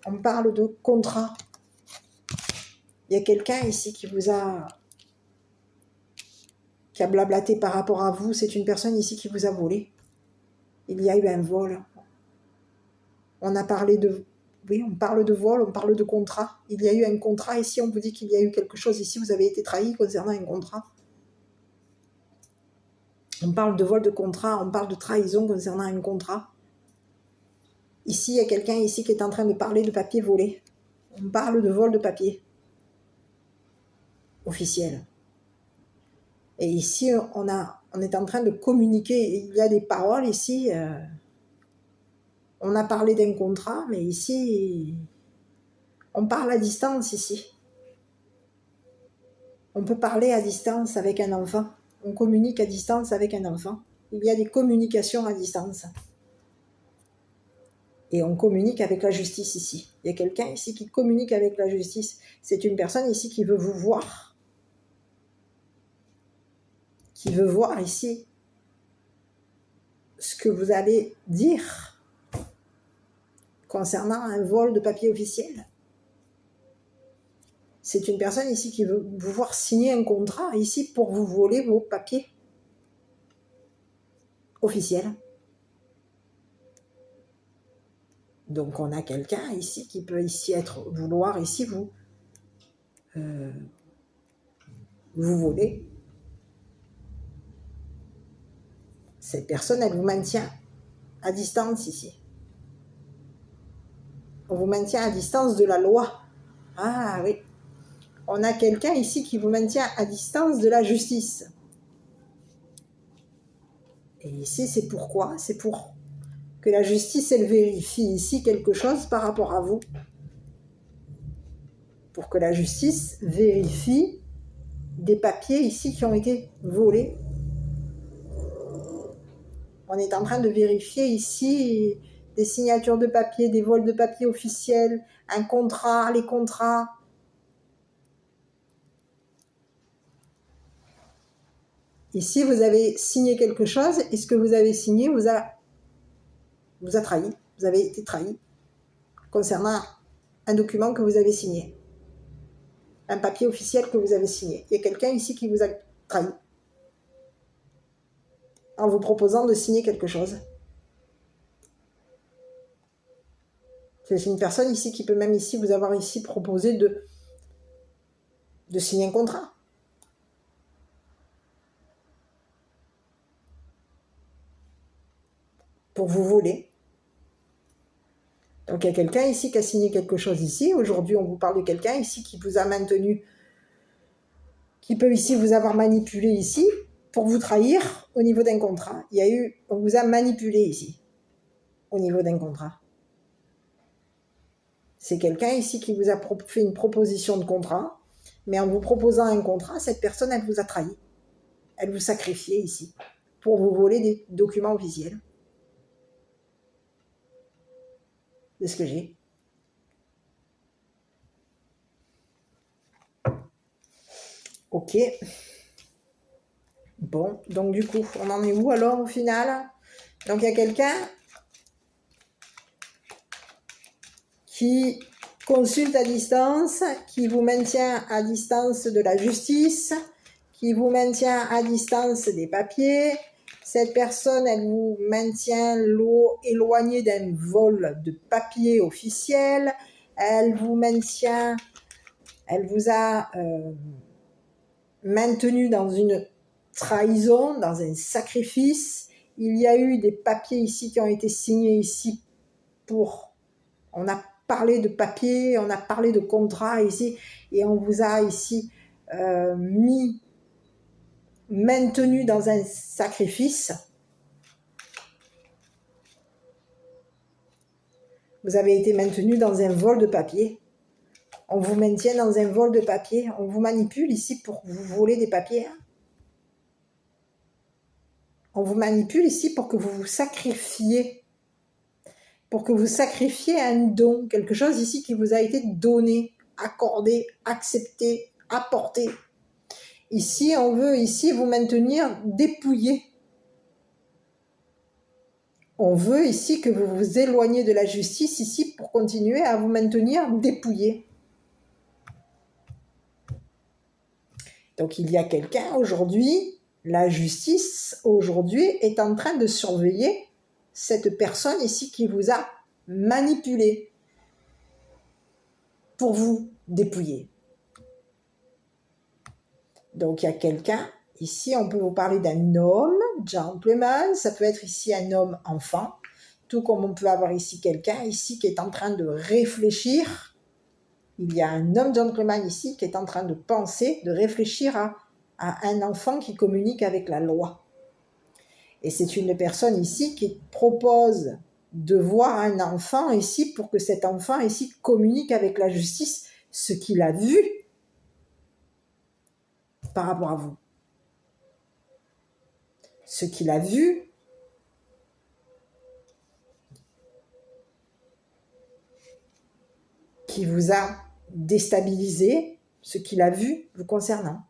on parle de contrat. Il y a quelqu'un ici qui a blablaté par rapport à vous. C'est une personne ici qui vous a volé. Il y a eu un vol. On a parlé de... Oui, on parle de vol, on parle de contrat. Il y a eu un contrat ici, on vous dit qu'il y a eu quelque chose ici, vous avez été trahi concernant un contrat. On parle de vol de contrat, on parle de trahison concernant un contrat. Ici, il y a quelqu'un ici qui est en train de parler de papier volé. On parle de vol de papier officiel. Et ici, on est en train de communiquer. Il y a des paroles ici. On a parlé d'un contrat, mais ici, on parle à distance ici. On peut parler à distance avec un enfant. On communique à distance avec un enfant. Il y a des communications à distance. Et on communique avec la justice ici. Il y a quelqu'un ici qui communique avec la justice. C'est une personne ici qui veut vous voir. Qui veut voir ici ce que vous allez dire concernant un vol de papier officiel. C'est une personne ici qui veut vous voir signer un contrat ici pour vous voler vos papiers officiels. Donc on a quelqu'un ici qui peut ici vouloir ici vous voler. Cette personne, elle vous maintient à distance ici. On vous maintient à distance de la loi. Ah oui. On a quelqu'un ici qui vous maintient à distance de la justice. Et ici, c'est pourquoi? C'est pour que la justice, elle vérifie ici quelque chose par rapport à vous. Pour que la justice vérifie des papiers ici qui ont été volés. On est en train de vérifier ici des signatures de papier, des vols de papier officiels, un contrat, les contrats. Ici, vous avez signé quelque chose et ce que vous avez signé vous a trahi. Vous avez été trahi concernant un document que vous avez signé. Un papier officiel que vous avez signé. Il y a quelqu'un ici qui vous a trahi en vous proposant de signer quelque chose. C'est une personne ici qui peut même ici vous avoir ici proposé de signer un contrat. Pour vous voler. Donc il y a quelqu'un ici qui a signé quelque chose ici. Aujourd'hui, on vous parle de quelqu'un ici qui vous a maintenu, qui peut ici vous avoir manipulé ici pour vous trahir au niveau d'un contrat. On vous a manipulé ici au niveau d'un contrat. C'est quelqu'un ici qui vous a fait une proposition de contrat, mais en vous proposant un contrat, cette personne, elle vous a trahi. Elle vous sacrifiait ici pour vous voler des documents officiels. C'est ce que j'ai. Ok. Bon, donc du coup, on en est où alors au final? Donc il y a quelqu'un qui consulte à distance, qui vous maintient à distance de la justice, qui vous maintient à distance des papiers. Cette personne, elle vous maintient éloigné d'un vol de papier officiel. Elle vous a maintenu dans une trahison, dans un sacrifice. Il y a eu des papiers ici qui ont été signés ici on a parlé de papier, on a parlé de contrat ici, et on vous a ici maintenu dans un sacrifice. Vous avez été maintenu dans un vol de papier. On vous maintient dans un vol de papier. On vous manipule ici pour vous voler des papiers. On vous manipule ici pour que vous vous sacrifiez. Pour que vous sacrifiez un don. Quelque chose ici qui vous a été donné, accordé, accepté, apporté. Ici, on veut ici vous maintenir dépouillé. On veut ici que vous vous éloigniez de la justice ici pour continuer à vous maintenir dépouillé. Donc il y a quelqu'un aujourd'hui, la justice aujourd'hui est en train de surveiller cette personne ici qui vous a manipulé pour vous dépouiller. Donc il y a quelqu'un, ici on peut vous parler d'un homme, gentleman, ça peut être ici un homme enfant, tout comme on peut avoir ici quelqu'un ici qui est en train de réfléchir. Il y a un homme gentleman ici qui est en train de penser, de réfléchir à un enfant qui communique avec la loi. Et c'est une personne ici qui propose de voir un enfant ici pour que cet enfant ici communique avec la justice ce qu'il a vu par rapport à vous. Ce qu'il a vu qui vous a déstabilisé, ce qu'il a vu vous concernant.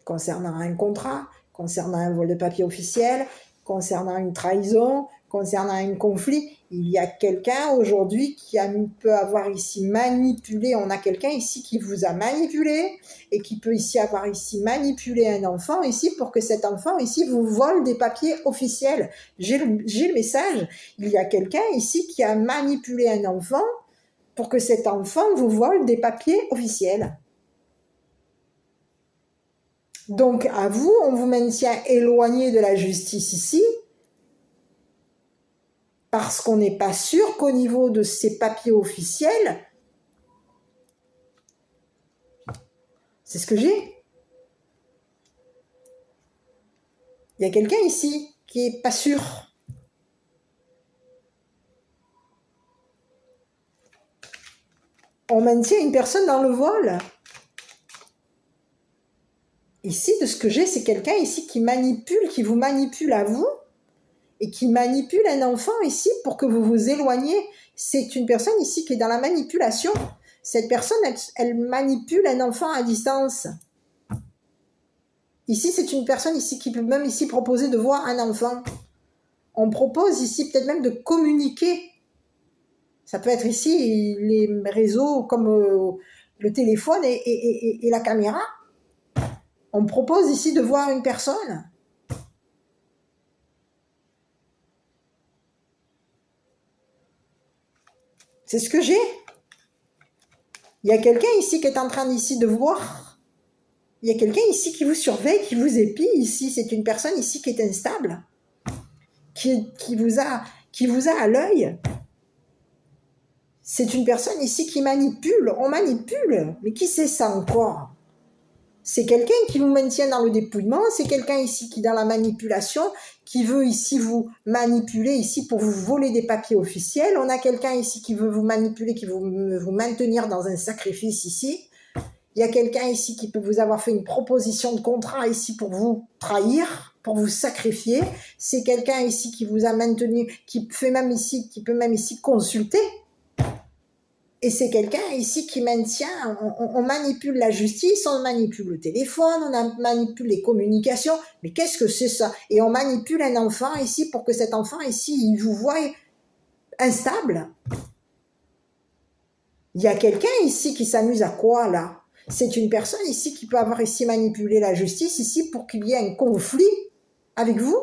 Concernant un contrat, concernant un vol de papier officiel, concernant une trahison, concernant un conflit. Il y a quelqu'un aujourd'hui qui peut avoir ici manipulé, on a quelqu'un ici qui vous a manipulé et qui peut ici avoir ici manipulé un enfant ici pour que cet enfant ici vous vole des papiers officiels. J'ai le message, il y a quelqu'un ici qui a manipulé un enfant pour que cet enfant vous vole des papiers officiels. Donc, à vous, on vous maintient éloigné de la justice ici, parce qu'on n'est pas sûr qu'au niveau de ces papiers officiels, c'est ce que j'ai. Il y a quelqu'un ici qui n'est pas sûr. On maintient une personne dans le vol. Ici, de ce que j'ai, c'est quelqu'un ici qui manipule, qui vous manipule à vous, et qui manipule un enfant ici pour que vous vous éloigniez. C'est une personne ici qui est dans la manipulation. Cette personne, elle manipule un enfant à distance. Ici, c'est une personne ici qui peut même ici proposer de voir un enfant. On propose ici peut-être même de communiquer. Ça peut être ici les réseaux comme le téléphone et la caméra. On propose ici de voir une personne. C'est ce que j'ai. Il y a quelqu'un ici qui est en train ici de voir. Il y a quelqu'un ici qui vous surveille, qui vous épie ici. C'est une personne ici qui est instable, qui vous a à l'œil. C'est une personne ici qui manipule. On manipule. Mais qui c'est ça encore? C'est quelqu'un qui vous maintient dans le dépouillement. C'est quelqu'un ici qui est dans la manipulation, qui veut ici vous manipuler ici pour vous voler des papiers officiels. On a quelqu'un ici qui veut vous manipuler, qui veut vous maintenir dans un sacrifice ici. Il y a quelqu'un ici qui peut vous avoir fait une proposition de contrat ici pour vous trahir, pour vous sacrifier. C'est quelqu'un ici qui vous a maintenu, qui peut même ici consulter. Et c'est quelqu'un ici qui maintient, on manipule la justice, on manipule le téléphone, on manipule les communications. Mais qu'est-ce que c'est ça? Et on manipule un enfant ici pour que cet enfant ici, il vous voie instable. Il y a quelqu'un ici qui s'amuse à quoi là? C'est une personne ici qui peut avoir ici manipulé la justice ici pour qu'il y ait un conflit avec vous.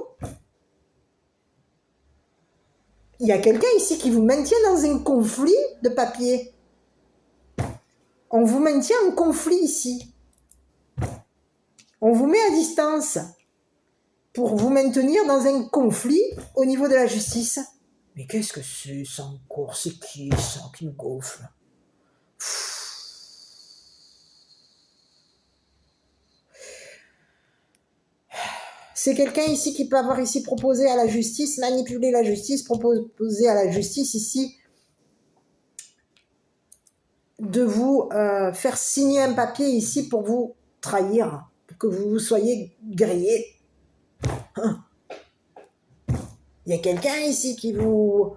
Il y a quelqu'un ici qui vous maintient dans un conflit de papier. On vous maintient en conflit ici. On vous met à distance pour vous maintenir dans un conflit au niveau de la justice. Mais qu'est-ce que c'est ça encore? C'est qui ça qui me gonfle? C'est quelqu'un ici qui peut avoir ici proposé à la justice, manipuler la justice, proposer à la justice ici de vous faire signer un papier ici pour vous trahir, pour que vous soyez grillé. Hein? Il y a quelqu'un ici qui vous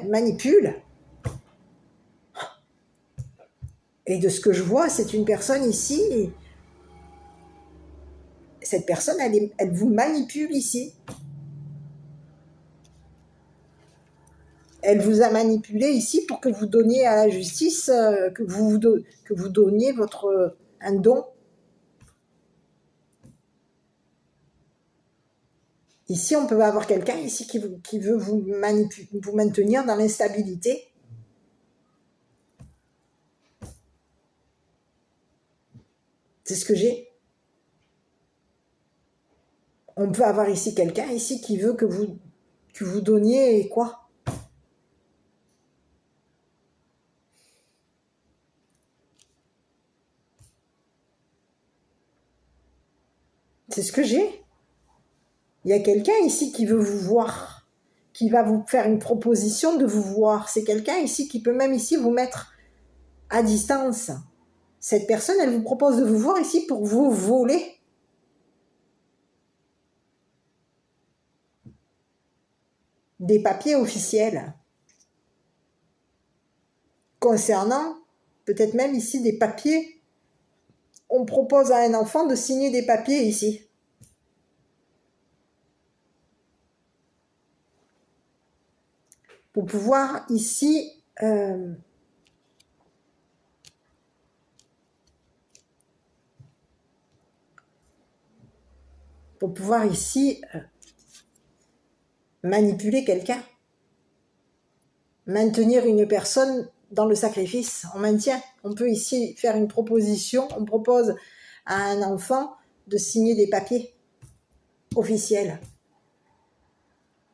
manipule. Et de ce que je vois, c'est une personne ici. Cette personne, elle vous manipule ici. elle vous a manipulé ici pour que vous donniez à la justice, que vous donniez un don. Ici, on peut avoir quelqu'un ici qui veut vous maintenir dans l'instabilité. C'est ce que j'ai. On peut avoir ici quelqu'un ici qui veut que vous donniez quoi? C'est ce que j'ai. Il y a quelqu'un ici qui veut vous voir, qui va vous faire une proposition de vous voir. C'est quelqu'un ici qui peut même ici vous mettre à distance. Cette personne, elle vous propose de vous voir ici pour vous voler. Des papiers officiels. Concernant, peut-être même ici, des papiers. On propose à un enfant de signer des papiers ici. Pour pouvoir ici manipuler quelqu'un, maintenir une personne dans le sacrifice. On peut ici faire une proposition, on propose à un enfant de signer des papiers officiels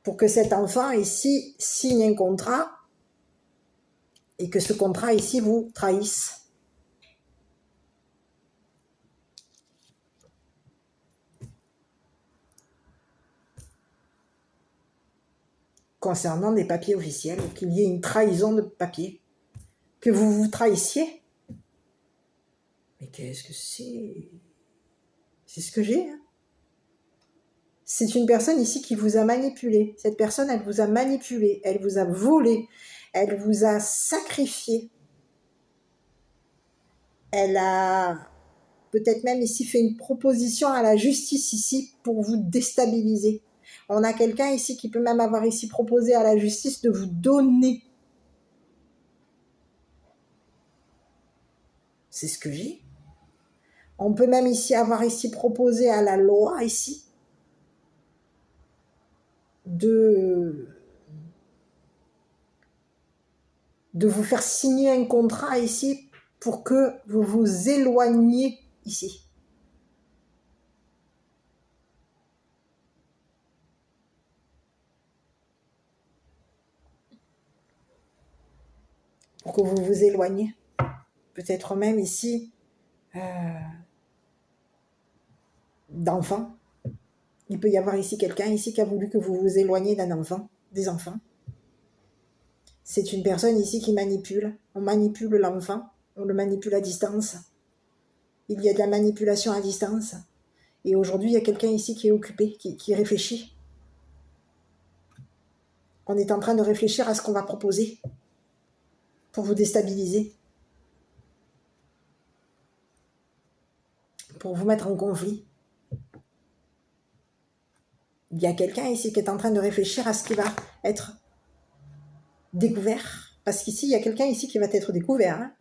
pour que cet enfant ici signe un contrat et que ce contrat ici vous trahisse. Concernant des papiers officiels, qu'il y ait une trahison de papier, que vous vous trahissiez. Mais qu'est-ce que c'est? C'est ce que j'ai. C'est une personne ici qui vous a manipulé. Cette personne, elle vous a manipulé, elle vous a volé, elle vous a sacrifié. Elle a peut-être même ici fait une proposition à la justice ici pour vous déstabiliser. On a quelqu'un ici qui peut même avoir ici proposé à la justice de vous donner. C'est ce que j'ai. On peut même ici avoir ici proposé à la loi ici de vous faire signer un contrat ici pour que vous vous éloigniez ici. Pour que vous vous éloigniez. Peut-être même ici d'enfants. Il peut y avoir ici quelqu'un ici qui a voulu que vous vous éloigniez d'un enfant, des enfants. C'est une personne ici qui manipule. On manipule l'enfant, on le manipule à distance. Il y a de la manipulation à distance. Et aujourd'hui, il y a quelqu'un ici qui est occupé, qui réfléchit. On est en train de réfléchir à ce qu'on va proposer pour vous déstabiliser, pour vous mettre en conflit. Il y a quelqu'un ici qui est en train de réfléchir à ce qui va être découvert. Parce qu'ici, il y a quelqu'un ici qui va être découvert. Hein.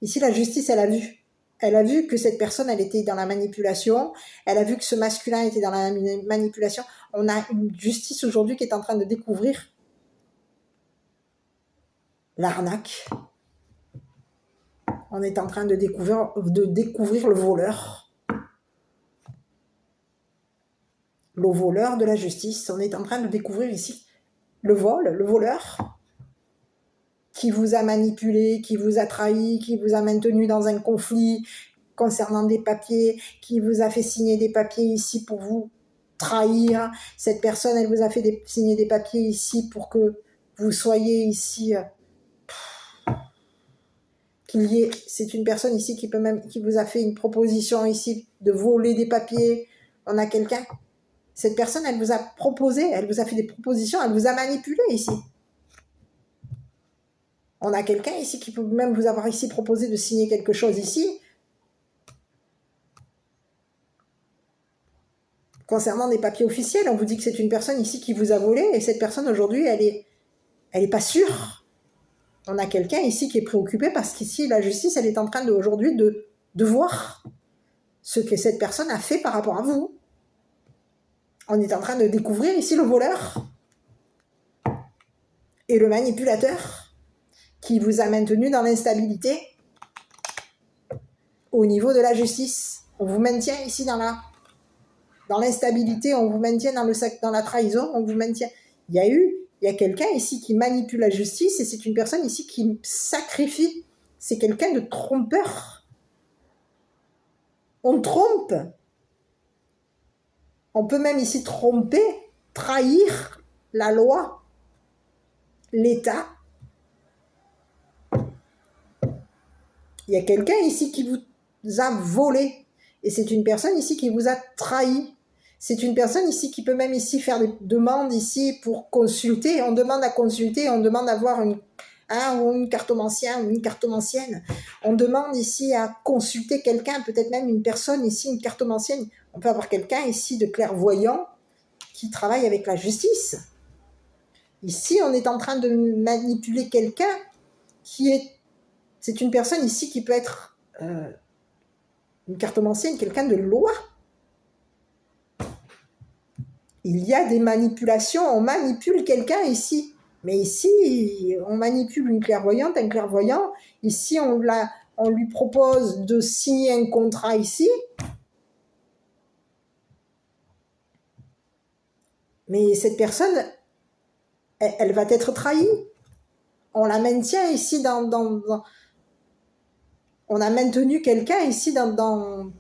Ici, la justice, elle a vu. Elle a vu que cette personne, elle était dans la manipulation. Elle a vu que ce masculin était dans la manipulation. On a une justice aujourd'hui qui est en train de découvrir l'arnaque. On est en train de découvrir le voleur. Le voleur de la justice. On est en train de découvrir ici le voleur qui vous a manipulé, qui vous a trahi, qui vous a maintenu dans un conflit concernant des papiers, qui vous a fait signer des papiers ici pour vous trahir. Cette personne, elle vous a fait signer des papiers ici pour que vous soyez ici... c'est une personne ici qui vous a fait une proposition ici de voler des papiers. On a quelqu'un. Cette personne, elle vous a proposé, elle vous a fait des propositions, elle vous a manipulé ici. On a quelqu'un ici qui peut même vous avoir ici proposé de signer quelque chose ici. Concernant des papiers officiels, on vous dit que c'est une personne ici qui vous a volé et cette personne aujourd'hui, elle est Elle n'est pas sûre. On a quelqu'un ici qui est préoccupé parce qu'ici, la justice, elle est en train aujourd'hui de voir ce que cette personne a fait par rapport à vous. On est en train de découvrir ici le voleur et le manipulateur qui vous a maintenu dans l'instabilité au niveau de la justice. On vous maintient ici dans l'instabilité, on vous maintient dans la trahison, on vous maintient. Il y a quelqu'un ici qui manipule la justice et c'est une personne ici qui sacrifie. C'est quelqu'un de trompeur. On trompe. On peut même ici tromper, trahir la loi, l'État. Il y a quelqu'un ici qui vous a volé. Et c'est une personne ici qui vous a trahi. C'est une personne ici qui peut même ici faire des demandes ici pour consulter. On demande à consulter, on demande à voir une cartomancien ou une cartomancienne. On demande ici à consulter quelqu'un, peut-être même une personne ici, une cartomancienne. On peut avoir quelqu'un ici de clairvoyant qui travaille avec la justice. Ici, on est en train de manipuler quelqu'un c'est une personne ici qui peut être une cartomancienne, quelqu'un de loi. Il y a des manipulations, on manipule quelqu'un ici. Mais ici, on manipule une clairvoyante, un clairvoyant. Ici, on lui propose de signer un contrat ici. Mais cette personne, elle va être trahie. On la maintient ici on a maintenu quelqu'un ici dans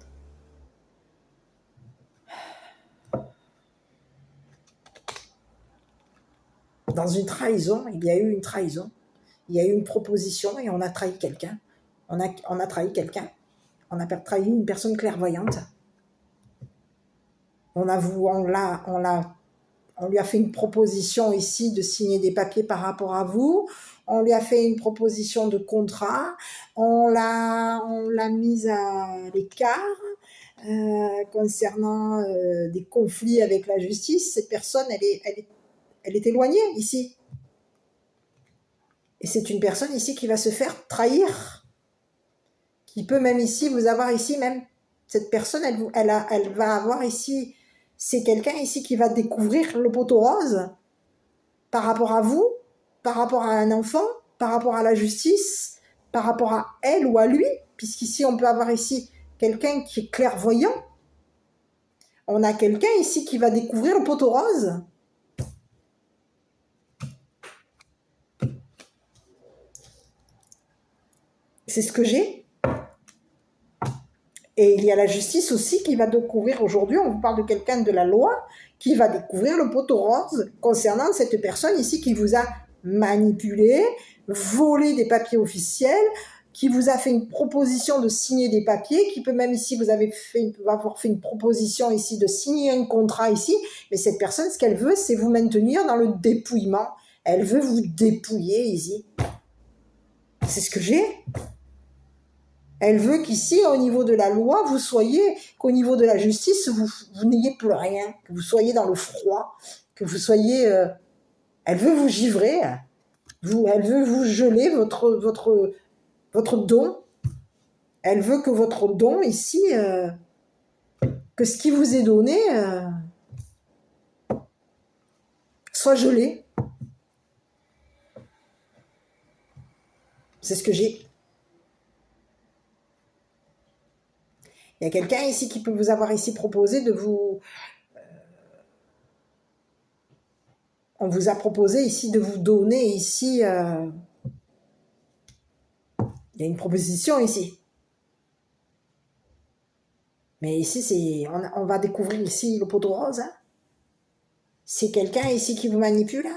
une trahison. Il y a eu une trahison. Il y a eu une proposition et on a trahi quelqu'un. On a trahi quelqu'un. On a trahi une personne clairvoyante. On lui a fait une proposition ici de signer des papiers par rapport à vous. On lui a fait une proposition de contrat. On l'a mise à l'écart concernant des conflits avec la justice. Cette personne, elle est éloignée ici. Et c'est une personne ici qui va se faire trahir. Qui peut même ici vous avoir ici même. Cette personne, elle va avoir ici. C'est quelqu'un ici qui va découvrir le poteau rose par rapport à vous, par rapport à un enfant, par rapport à la justice, par rapport à elle ou à lui, puisqu'ici on peut avoir ici quelqu'un qui est clairvoyant. On a quelqu'un ici qui va découvrir le poteau rose. C'est ce que j'ai. Et il y a la justice aussi qui va découvrir aujourd'hui, on vous parle de quelqu'un de la loi, qui va découvrir le poteau rose concernant cette personne ici qui vous a manipulé, volé des papiers officiels, qui vous a fait une proposition de signer des papiers, qui peut même ici, avoir fait une proposition ici de signer un contrat ici, mais cette personne, ce qu'elle veut, c'est vous maintenir dans le dépouillement. Elle veut vous dépouiller ici. C'est ce que j'ai. Elle veut qu'ici, au niveau de la loi, qu'au niveau de la justice, vous n'ayez plus rien, que vous soyez dans le froid, que vous soyez... elle veut vous givrer, elle veut vous geler votre don. Elle veut que votre don ici, que ce qui vous est donné, soit gelé. C'est ce que j'ai. Il y a quelqu'un ici qui peut vous avoir ici proposé de vous... on vous a proposé ici de vous donner ici... il y a une proposition ici. Mais ici, on va découvrir ici le poteau rose. Hein. C'est quelqu'un ici qui vous manipule.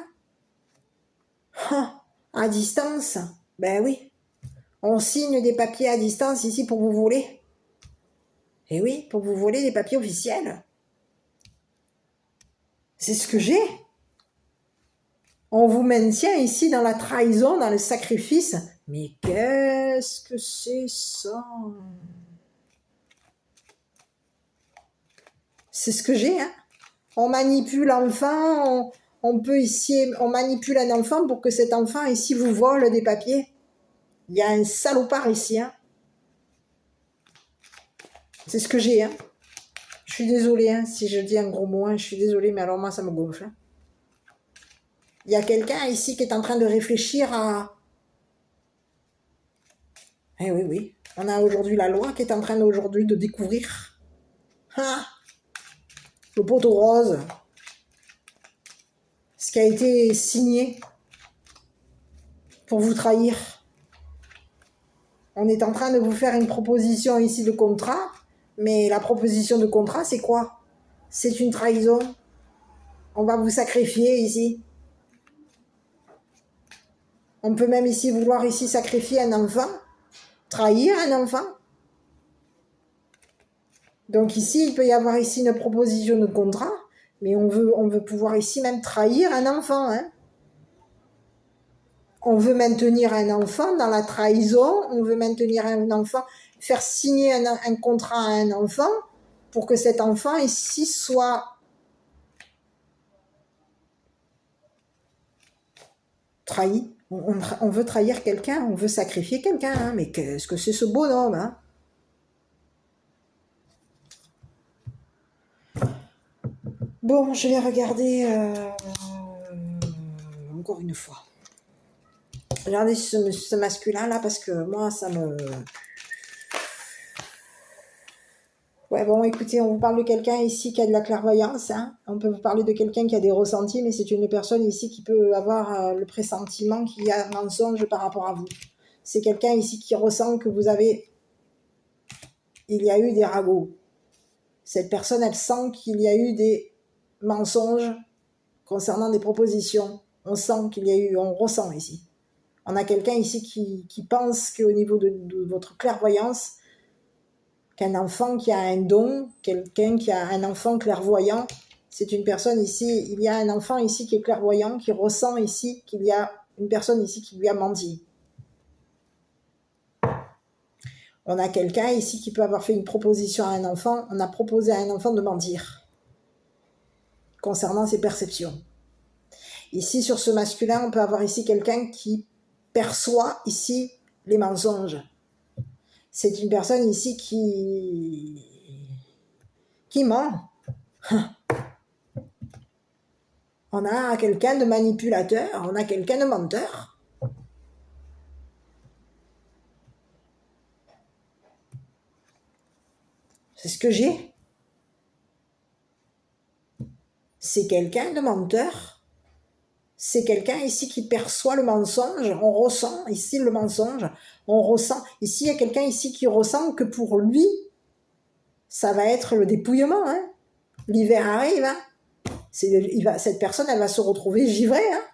Hein. À distance. Ben oui. On signe des papiers à distance ici pour vous voler. Et oui, pour vous voler des papiers officiels. C'est ce que j'ai. On vous maintient ici dans la trahison, dans le sacrifice. Mais qu'est-ce que c'est ça? C'est ce que j'ai, hein. On manipule l'enfant, on peut ici, on manipule un enfant pour que cet enfant ici vous vole des papiers. Il y a un salopard ici, hein. C'est ce que j'ai, hein. Je suis désolée, hein, si je dis un gros mot, hein, je suis désolée, mais alors moi, ça me gonfle. Hein. Il y a quelqu'un ici qui est en train de réfléchir à... Eh oui, oui. On a aujourd'hui la loi qui est en train aujourd'hui de découvrir. Ah, le poteau rose. Ce qui a été signé pour vous trahir. On est en train de vous faire une proposition ici de contrat, mais la proposition de contrat, c'est quoi? C'est une trahison. On va vous sacrifier ici. On peut même ici vouloir ici sacrifier un enfant, trahir un enfant. Donc ici, il peut y avoir ici une proposition de contrat, mais on veut pouvoir ici même trahir un enfant. Hein. On veut maintenir un enfant dans la trahison, on veut maintenir un enfant, faire signer un contrat à un enfant pour que cet enfant ici soit trahi. On veut trahir quelqu'un, on veut sacrifier quelqu'un, hein, mais qu'est-ce que c'est ce bonhomme, hein? Bon, je vais regarder encore une fois. Regardez ce masculin-là, parce que moi, ça me... Ouais, bon, écoutez, on vous parle de quelqu'un ici qui a de la clairvoyance. Hein. On peut vous parler de quelqu'un qui a des ressentis, mais c'est une personne ici qui peut avoir le pressentiment qu'il y a un mensonge par rapport à vous. C'est quelqu'un ici qui ressent que vous avez... Il y a eu des ragots. Cette personne, elle sent qu'il y a eu des mensonges concernant des propositions. On sent qu'il y a eu... On ressent ici. On a quelqu'un ici qui pense qu'au niveau de votre clairvoyance, qu'un enfant qui a un don, quelqu'un qui a un enfant clairvoyant, c'est une personne ici, il y a un enfant ici qui est clairvoyant, qui ressent ici qu'il y a une personne ici qui lui a menti. On a quelqu'un ici qui peut avoir fait une proposition à un enfant, on a proposé à un enfant de mentir concernant ses perceptions. Ici, sur ce masculin, on peut avoir ici quelqu'un qui perçoit ici les mensonges. C'est une personne ici qui ment. On a quelqu'un de manipulateur, on a quelqu'un de menteur. C'est ce que j'ai. C'est quelqu'un de menteur. C'est quelqu'un ici qui perçoit le mensonge. On ressent ici le mensonge. On ressent. Ici, il y a quelqu'un ici qui ressent que pour lui, ça va être le dépouillement. Hein. L'hiver arrive. Hein. Cette personne, elle va se retrouver givrée. Hein.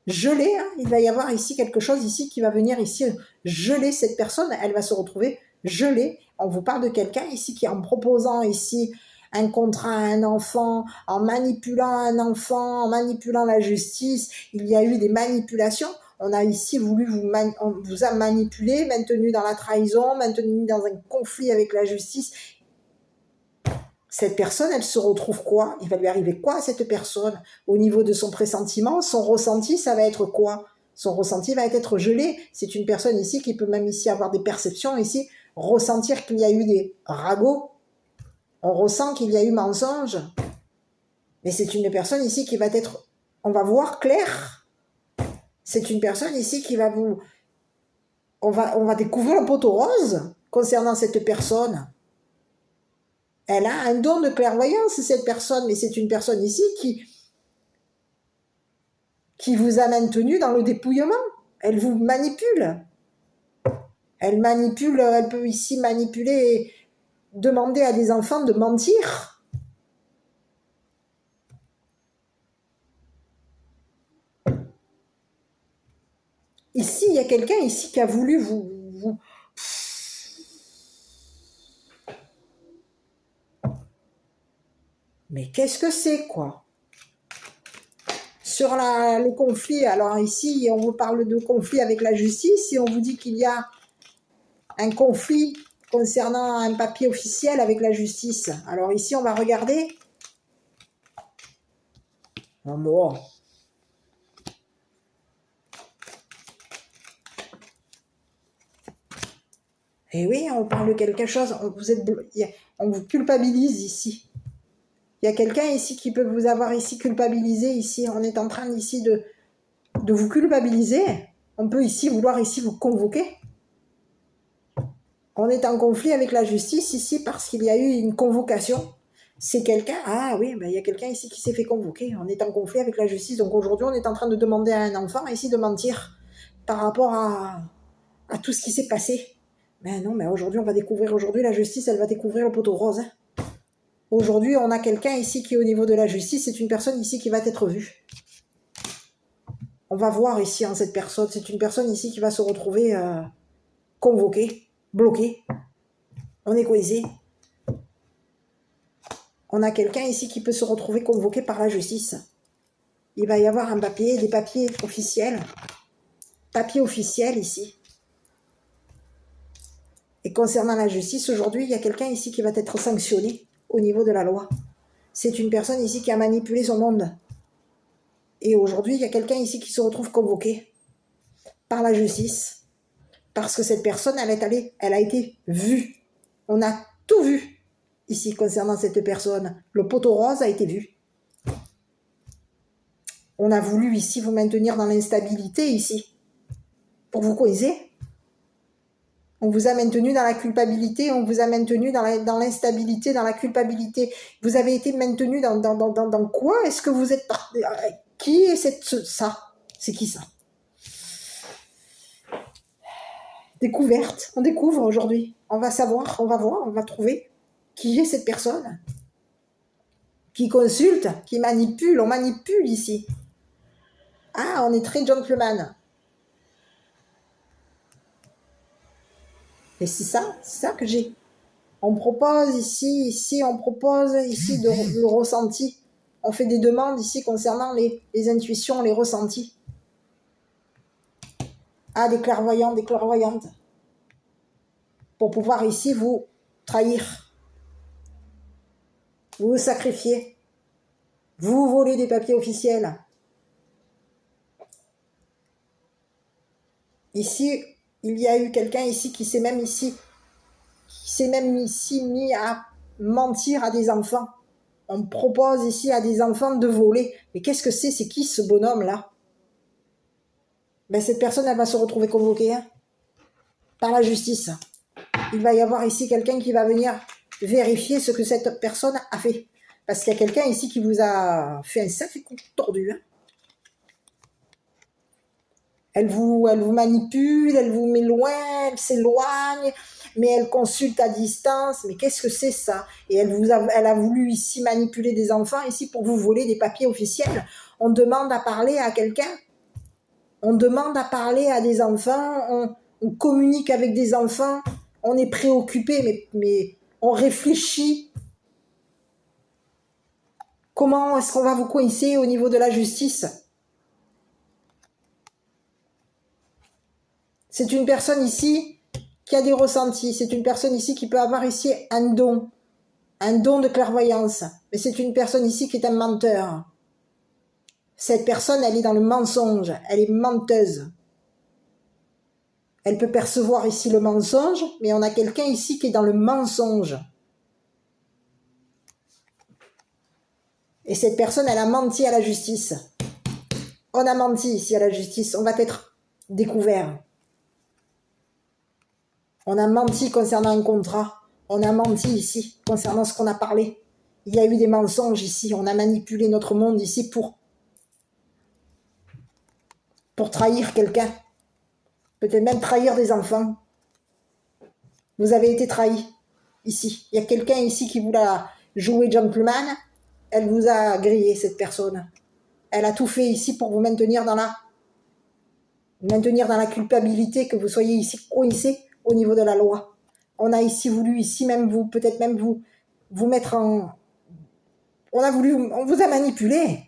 Gelée. Hein. Il va y avoir ici quelque chose ici qui va venir ici geler cette personne. Elle va se retrouver gelée. On vous parle de quelqu'un ici qui, en proposant ici un contrat à un enfant, en manipulant un enfant, en manipulant la justice, il y a eu des manipulations. On a ici voulu on vous a manipulé, maintenu dans la trahison, maintenu dans un conflit avec la justice. Cette personne, elle se retrouve quoi? Il va lui arriver quoi à cette personne? Au niveau de son pressentiment, son ressenti, ça va être quoi? Son ressenti va être gelé. C'est une personne ici qui peut même ici avoir des perceptions, ici, ressentir qu'il y a eu des ragots. On ressent qu'il y a eu mensonge. Mais c'est une personne ici qui va être... On va voir clair. C'est une personne ici qui va vous... On va découvrir le poteau rose concernant cette personne. Elle a un don de clairvoyance, cette personne, mais c'est une personne ici qui vous a maintenu dans le dépouillement. Elle vous manipule. Elle manipule, elle peut ici manipuler, demander à des enfants de mentir. Ici, il y a quelqu'un ici qui a voulu vous... Mais qu'est-ce que c'est, quoi? Sur le conflit, alors ici, on vous parle de conflit avec la justice et on vous dit qu'il y a un conflit concernant un papier officiel avec la justice. Alors ici, on va regarder. Bon. Et oui, on parle de quelque chose, on vous culpabilise ici. Il y a quelqu'un ici qui peut vous avoir ici culpabilisé, ici, on est en train ici de vous culpabiliser. On peut ici vouloir ici vous convoquer. On est en conflit avec la justice ici parce qu'il y a eu une convocation. C'est quelqu'un, ah oui, ben, il y a quelqu'un ici qui s'est fait convoquer. On est en conflit avec la justice, donc aujourd'hui on est en train de demander à un enfant ici de mentir par rapport à tout ce qui s'est passé. Mais non, mais aujourd'hui on va découvrir, aujourd'hui la justice elle va découvrir le poteau rose. Hein. Aujourd'hui on a quelqu'un ici qui est au niveau de la justice, c'est une personne ici qui va être vue. On va voir ici en cette personne, c'est une personne ici qui va se retrouver convoquée, bloquée. On est coisé. On a quelqu'un ici qui peut se retrouver convoqué par la justice. Il va y avoir un papier, des papiers officiels. Papier officiel ici. Et concernant la justice, aujourd'hui, il y a quelqu'un ici qui va être sanctionné au niveau de la loi. C'est une personne ici qui a manipulé son monde. Et aujourd'hui, il y a quelqu'un ici qui se retrouve convoqué par la justice. Parce que cette personne, elle a été vue. On a tout vu ici concernant cette personne. Le poteau rose a été vu. On a voulu ici vous maintenir dans l'instabilité ici. Pour vous coiser. On vous a maintenu dans la culpabilité, on vous a maintenu dans l'instabilité, dans la culpabilité. Vous avez été maintenu dans quoi? Est-ce que vous êtes... Qui est ça? C'est qui ça? Découverte. On découvre aujourd'hui. On va savoir, on va voir, on va trouver qui est cette personne. Qui consulte, qui manipule. On manipule ici. Ah, on est très gentleman. Et c'est ça que j'ai. On propose ici, on propose ici le ressenti. On fait des demandes ici concernant les intuitions, les ressentis. Ah, des clairvoyants, des clairvoyantes. Pour pouvoir ici vous trahir. Vous sacrifier. Vous voler des papiers officiels. Ici, il y a eu quelqu'un ici qui s'est même ici mis à mentir à des enfants. On propose ici à des enfants de voler. Mais qu'est-ce que c'est? C'est qui ce bonhomme-là? Ben, cette personne, elle va se retrouver convoquée hein, par la justice. Il va y avoir ici quelqu'un qui va venir vérifier ce que cette personne a fait. Parce qu'il y a quelqu'un ici qui vous a fait un sacré coup tordu. Hein. Elle vous manipule, elle vous met loin, elle s'éloigne, mais elle consulte à distance. Mais qu'est-ce que c'est ça? Et elle a voulu ici manipuler des enfants, ici pour vous voler des papiers officiels. On demande à parler à quelqu'un. On demande à parler à des enfants. On communique avec des enfants. On est préoccupé, mais on réfléchit. Comment est-ce qu'on va vous coincer au niveau de la justice? C'est une personne ici qui a des ressentis. C'est une personne ici qui peut avoir ici un don de clairvoyance. Mais c'est une personne ici qui est un menteur. Cette personne, elle est dans le mensonge. Elle est menteuse. Elle peut percevoir ici le mensonge, mais on a quelqu'un ici qui est dans le mensonge. Et cette personne, elle a menti à la justice. On a menti ici à la justice. On va être découvert. On a menti concernant un contrat. On a menti ici concernant ce qu'on a parlé. Il y a eu des mensonges ici. On a manipulé notre monde ici pour trahir quelqu'un. Peut-être même trahir des enfants. Vous avez été trahi ici. Il y a quelqu'un ici qui voulait jouer gentleman. Elle vous a grillé, cette personne. Elle a tout fait ici pour vous maintenir dans la culpabilité, que vous soyez ici coincé au niveau de la loi. On a ici voulu, ici même vous, peut-être même vous mettre en... On vous a manipulé.